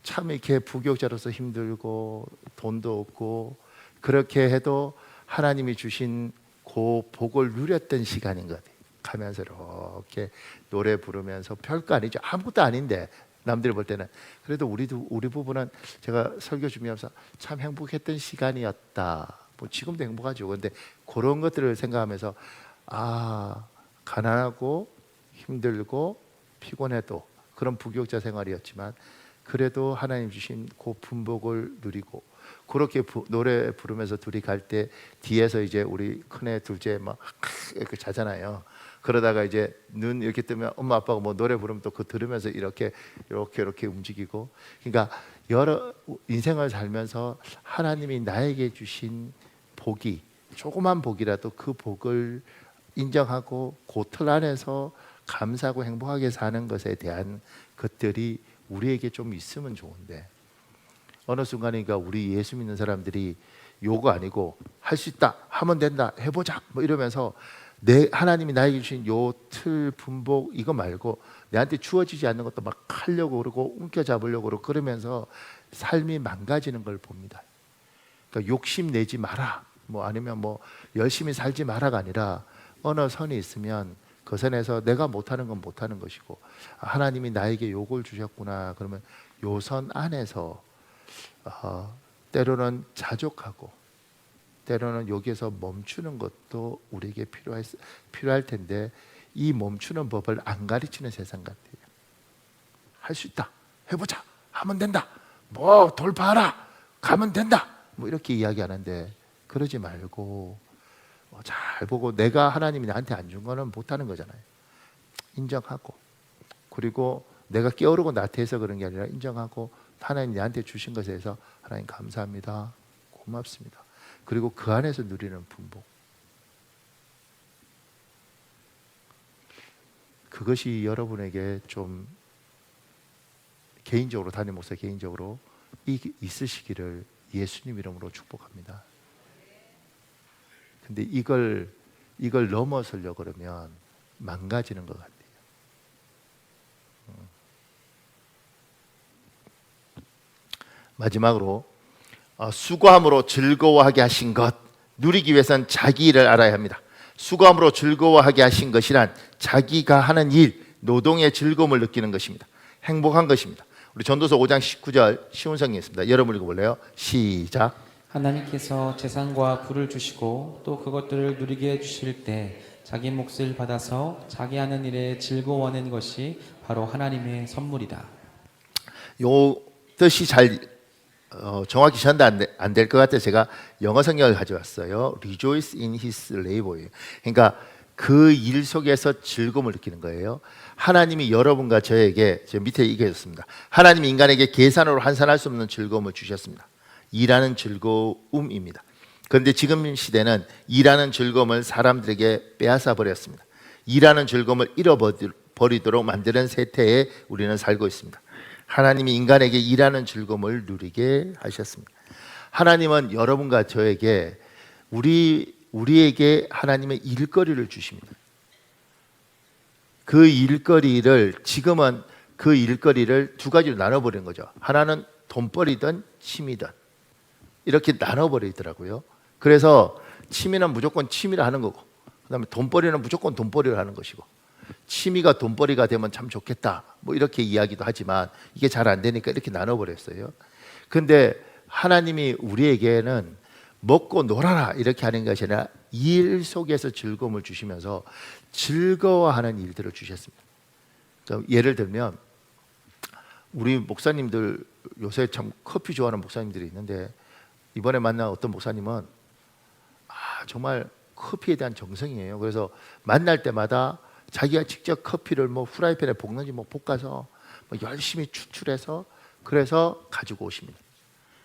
S1: 참 이렇게 부교육자로서 힘들고 돈도 없고 그렇게 해도 하나님이 주신 그 복을 누렸던 시간인 것 같아요. 가면서 이렇게 노래 부르면서 별거 아니죠. 아무것도 아닌데 남들이 볼 때는 그래도 우리 부부는 제가 설교 준비하면서 참 행복했던 시간이었다. 뭐 지금도 행복하죠. 그런데 그런 것들을 생각하면서 가난하고 힘들고 피곤해도 그런 부교육자 생활이었지만 그래도 하나님 주신 그 분복을 누리고 그렇게 노래 부르면서 둘이 갈 때 뒤에서 이제 우리 큰애 둘째 막 이렇게 자잖아요. 그러다가 이제 눈 이렇게 뜨면 엄마 아빠가 뭐 노래 부르면 또 그 들으면서 이렇게 움직이고, 그러니까 여러 인생을 살면서 하나님이 나에게 주신 복이 조그만 복이라도 그 복을 인정하고 그 틀 안에서 감사하고 행복하게 사는 것에 대한 것들이 우리에게 좀 있으면 좋은데, 어느 순간이니까 우리 예수 믿는 사람들이 요거 아니고 할 수 있다, 하면 된다, 해보자 뭐 이러면서 내 하나님이 나에게 주신 요 틀 분복 이거 말고 내한테 주어지지 않는 것도 막 하려고 그러고 움켜잡으려고 그러고 그러면서 삶이 망가지는 걸 봅니다. 그러니까 욕심 내지 마라, 뭐 아니면 뭐 열심히 살지 마라가 아니라 어느 선이 있으면 그 선에서 내가 못하는 건 못하는 것이고, 하나님이 나에게 요걸 주셨구나 그러면 요 선 안에서 때로는 자족하고 때로는 여기에서 멈추는 것도 우리에게 필요할 텐데, 이 멈추는 법을 안 가르치는 세상 같아요. 할 수 있다, 해보자, 하면 된다, 뭐 돌파하라, 가면 된다, 뭐 이렇게 이야기하는데, 그러지 말고 잘 보고 내가 하나님이 나한테 안 준 거는 못하는 거잖아요. 인정하고, 그리고 내가 깨어르고 나태해서 그런 게 아니라 인정하고 하나님 나한테 주신 것에 대해서 하나님 감사합니다, 고맙습니다. 그리고 그 안에서 누리는 분복, 그것이 여러분에게 좀 개인적으로, 담임 목사 개인적으로 있으시기를 예수님 이름으로 축복합니다. 근데 이걸 넘어서려고 그러면 망가지는 것 같아요. 마지막으로 수고함으로 즐거워하게 하신 것, 누리기 위해서는 자기 일을 알아야 합니다. 수고함으로 즐거워하게 하신 것이란 자기가 하는 일, 노동의 즐거움을 느끼는 것입니다. 행복한 것입니다. 우리 전도서 5장 19절 쉬운 성경이 있습니다. 여러분 읽어볼래요? 시작.
S2: 하나님께서 재산과 부를 주시고 또 그것들을 누리게 해주실 때 자기 몫을 받아서 자기 하는 일에 즐거워하는 것이 바로 하나님의 선물이다.
S1: 요 뜻이 잘 정확히 전달 안 될 것 같아서 제가 영어 성경을 가져왔어요. Rejoice in his labor예요. 그러니까 그 일 속에서 즐거움을 느끼는 거예요. 하나님이 여러분과 저에게, 저 밑에 이겨졌습니다. 하나님이 인간에게 계산으로 환산할 수 없는 즐거움을 주셨습니다. 일하는 즐거움입니다. 그런데 지금 시대는 일하는 즐거움을 사람들에게 빼앗아 버렸습니다. 일하는 즐거움을 잃어버리도록 만드는 세태에 우리는 살고 있습니다. 하나님이 인간에게 일하는 즐거움을 누리게 하셨습니다. 하나님은 여러분과 저에게 우리에게 하나님의 일거리를 주십니다. 그 일거리를 지금은 그 일거리를 두 가지로 나눠버리는 거죠. 하나는 돈벌이든 취미든 이렇게 나눠버리더라고요. 그래서 취미는 무조건 취미를 하는 거고, 그다음에 돈벌이는 무조건 돈벌이를 하는 것이고, 취미가 돈벌이가 되면 참 좋겠다 뭐 이렇게 이야기도 하지만 이게 잘 안 되니까 이렇게 나눠버렸어요. 근데 하나님이 우리에게는 먹고 놀아라 이렇게 하는 것이 아니라 일 속에서 즐거움을 주시면서 즐거워하는 일들을 주셨습니다. 예를 들면 우리 목사님들 요새 참 커피 좋아하는 목사님들이 있는데, 이번에 만난 어떤 목사님은 정말 커피에 대한 정성이에요. 그래서 만날 때마다 자기가 직접 커피를 뭐 후라이팬에 볶는지 뭐 볶아서 뭐 열심히 추출해서 그래서 가지고 오십니다.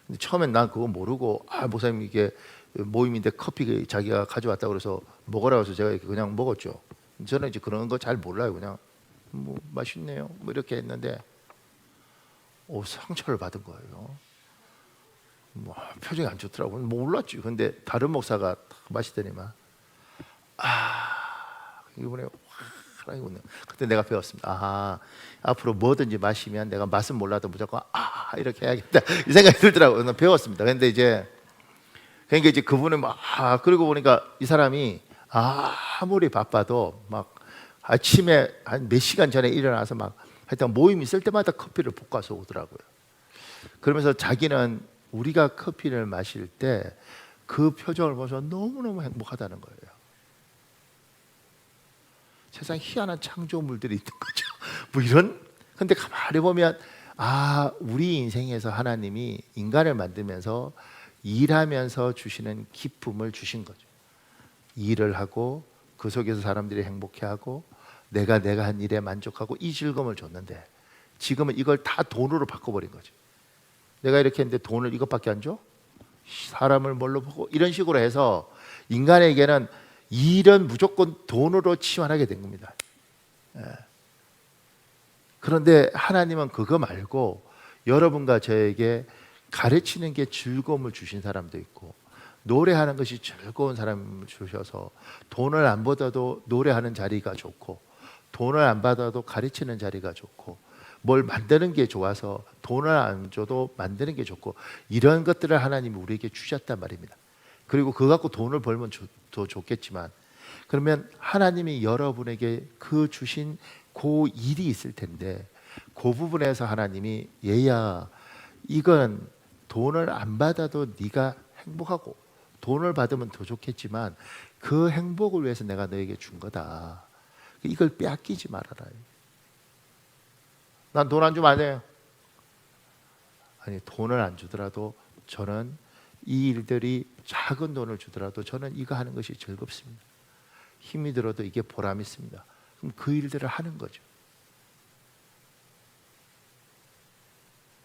S1: 근데 처음엔 난 그거 모르고 목사님 이게 모임인데 커피 자기가 가져왔다 그래서 먹으라고 해서 제가 그냥 먹었죠. 저는 이제 그런 거 잘 몰라요. 그냥 뭐 맛있네요 뭐 이렇게 했는데 상처를 받은 거예요. 뭐 표정이 안 좋더라고요. 몰랐지. 근데 다른 목사가 마시더니만 이번에 하나님 웃네요. 그때 내가 배웠습니다. 앞으로 뭐든지 마시면 내가 맛은 몰라도 무조건 이렇게 해야겠다 이 생각이 들더라고요. 배웠습니다. 근데 이제 그러니까 이제 그분은 그리고 보니까 이 사람이 아무리 바빠도 막 아침에 한 몇 시간 전에 일어나서 막 하여튼 모임 있을 때마다 커피를 볶아서 오더라고요. 그러면서 자기는 우리가 커피를 마실 때 그 표정을 보면서 너무너무 행복하다는 거예요. 세상 희한한 창조물들이 있는 거죠. 뭐 이런. 근데 가만히 보면 우리 인생에서 하나님이 인간을 만들면서 일하면서 주시는 기쁨을 주신 거죠. 일을 하고 그 속에서 사람들이 행복해하고 내가 한 일에 만족하고 이 즐거움을 줬는데 지금은 이걸 다 돈으로 바꿔버린 거죠. 내가 이렇게 했는데 돈을 이것밖에 안 줘? 사람을 뭘로 보고 이런 식으로 해서 인간에게는 일은 무조건 돈으로 치환하게 된 겁니다. 그런데 하나님은 그거 말고 여러분과 저에게 가르치는 게 즐거움을 주신 사람도 있고 노래하는 것이 즐거운 사람을 주셔서 돈을 안 받아도 노래하는 자리가 좋고 돈을 안 받아도 가르치는 자리가 좋고 뭘 만드는 게 좋아서 돈을 안 줘도 만드는 게 좋고 이런 것들을 하나님이 우리에게 주셨단 말입니다. 그리고 그거 갖고 돈을 벌면 더 좋겠지만 그러면 하나님이 여러분에게 그 주신 그 일이 있을 텐데 그 부분에서 하나님이 얘야 이건 돈을 안 받아도 네가 행복하고 돈을 받으면 더 좋겠지만 그 행복을 위해서 내가 너에게 준 거다. 이걸 빼앗기지 말아라. 난 돈 안 주면 안 돼요. 아니 돈을 안 주더라도 저는 이 일들이 작은 돈을 주더라도 저는 이거 하는 것이 즐겁습니다. 힘이 들어도 이게 보람 있습니다. 그럼 그 일들을 하는 거죠.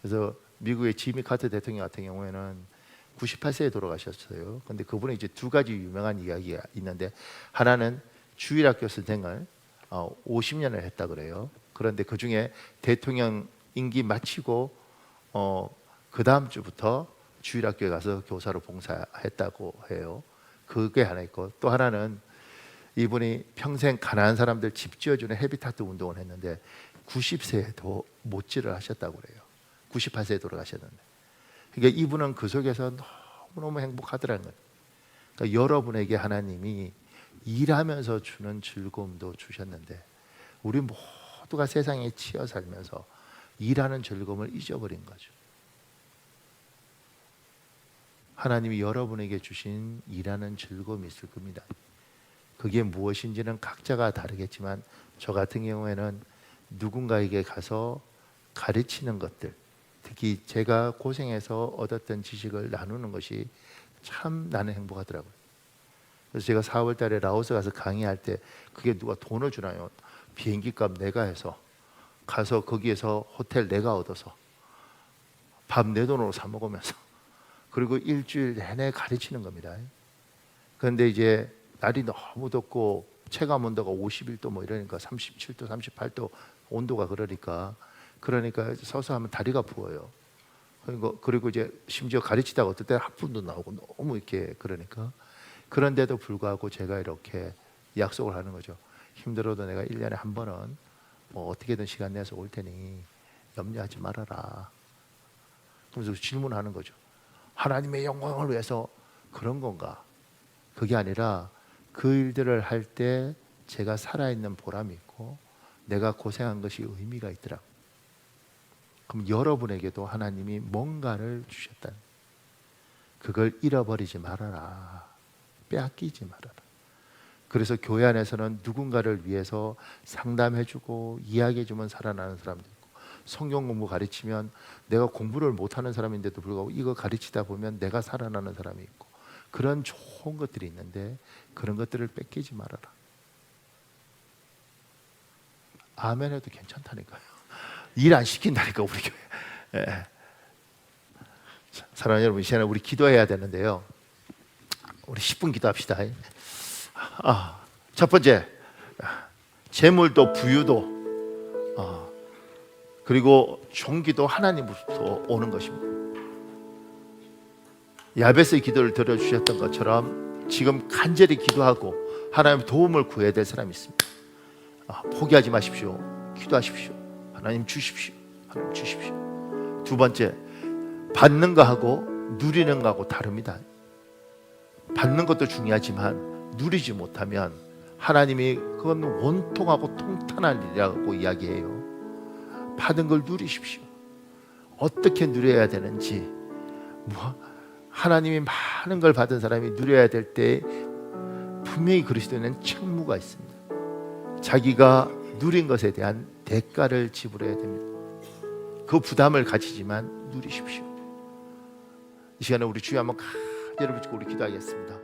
S1: 그래서 미국의 지미 카터 대통령 같은 경우에는 98세에 돌아가셨어요. 근데 그분은 이제 두 가지 유명한 이야기가 있는데 하나는 주일학교 선생을 50년을 했다 그래요. 그런데 그 중에 대통령 임기 마치고 그 다음 주부터 주일학교에 가서 교사로 봉사했다고 해요. 그게 하나 있고 또 하나는 이분이 평생 가난한 사람들 집 지어주는 헤비타트 운동을 했는데 90세에도 못질을 하셨다고 그래요. 98세에 돌아가셨는데 그러니까 이분은 그 속에서 너무너무 행복하더라는 거예요. 그러니까 여러분에게 하나님이 일하면서 주는 즐거움도 주셨는데 우리 모두가 세상에 치여 살면서 일하는 즐거움을 잊어버린 거죠. 하나님이 여러분에게 주신 일하는 즐거움이 있을 겁니다. 그게 무엇인지는 각자가 다르겠지만 저 같은 경우에는 누군가에게 가서 가르치는 것들, 특히 제가 고생해서 얻었던 지식을 나누는 것이 참 나는 행복하더라고요. 그래서 제가 4월 달에 라오스 가서 강의할 때 그게 누가 돈을 주나요? 비행기 값 내가 해서 가서 거기에서 호텔 내가 얻어서 밥 내 돈으로 사 먹으면서 그리고 일주일 내내 가르치는 겁니다. 그런데 이제 날이 너무 덥고 체감 온도가 51도 뭐 이러니까 37도 38도 온도가 그러니까 서서 하면 다리가 부어요. 그리고 이제 심지어 가르치다가 어떨 때 하품도 나오고 너무 이렇게 그러니까 그런데도 불구하고 제가 이렇게 약속을 하는 거죠. 힘들어도 내가 1년에 한 번은 뭐 어떻게든 시간 내서 올 테니 염려하지 말아라. 그러면서 질문하는 거죠. 하나님의 영광을 위해서 그런 건가? 그게 아니라 그 일들을 할 때 제가 살아있는 보람이 있고 내가 고생한 것이 의미가 있더라고요. 그럼 여러분에게도 하나님이 뭔가를 주셨다. 그걸 잃어버리지 말아라. 빼앗기지 말아라. 그래서 교회 안에서는 누군가를 위해서 상담해주고 이야기해주면 살아나는 사람도 있고 성경 공부 가르치면 내가 공부를 못하는 사람인데도 불구하고 이거 가르치다 보면 내가 살아나는 사람이 있고 그런 좋은 것들이 있는데 그런 것들을 뺏기지 말아라. 아멘 해도 괜찮다니까요. 일 안 시킨다니까 우리 교회. 예. 사랑하는 여러분, 이 시간에 우리 기도해야 되는데요. 우리 10분 기도합시다. 첫 번째, 재물도 부유도 그리고 종기도 하나님으로부터 오는 것입니다. 야베스의 기도를 들어주셨던 것처럼 지금 간절히 기도하고 하나님 도움을 구해야 될 사람이 있습니다. 포기하지 마십시오. 기도하십시오. 하나님 주십시오. 하나님 주십시오. 두 번째, 받는 거하고 누리는 거하고 다릅니다. 받는 것도 중요하지만 누리지 못하면 하나님이 그건 원통하고 통탄할 일이라고 이야기해요. 받은 걸 누리십시오. 어떻게 누려야 되는지 하나님이 많은 걸 받은 사람이 누려야 될 때 분명히 그리스도에는 책무가 있습니다. 자기가 누린 것에 대한 대가를 지불해야 됩니다. 그 부담을 가지지만 누리십시오. 이 시간에 우리 주여 한번 간절히 붙이고 우리 기도하겠습니다.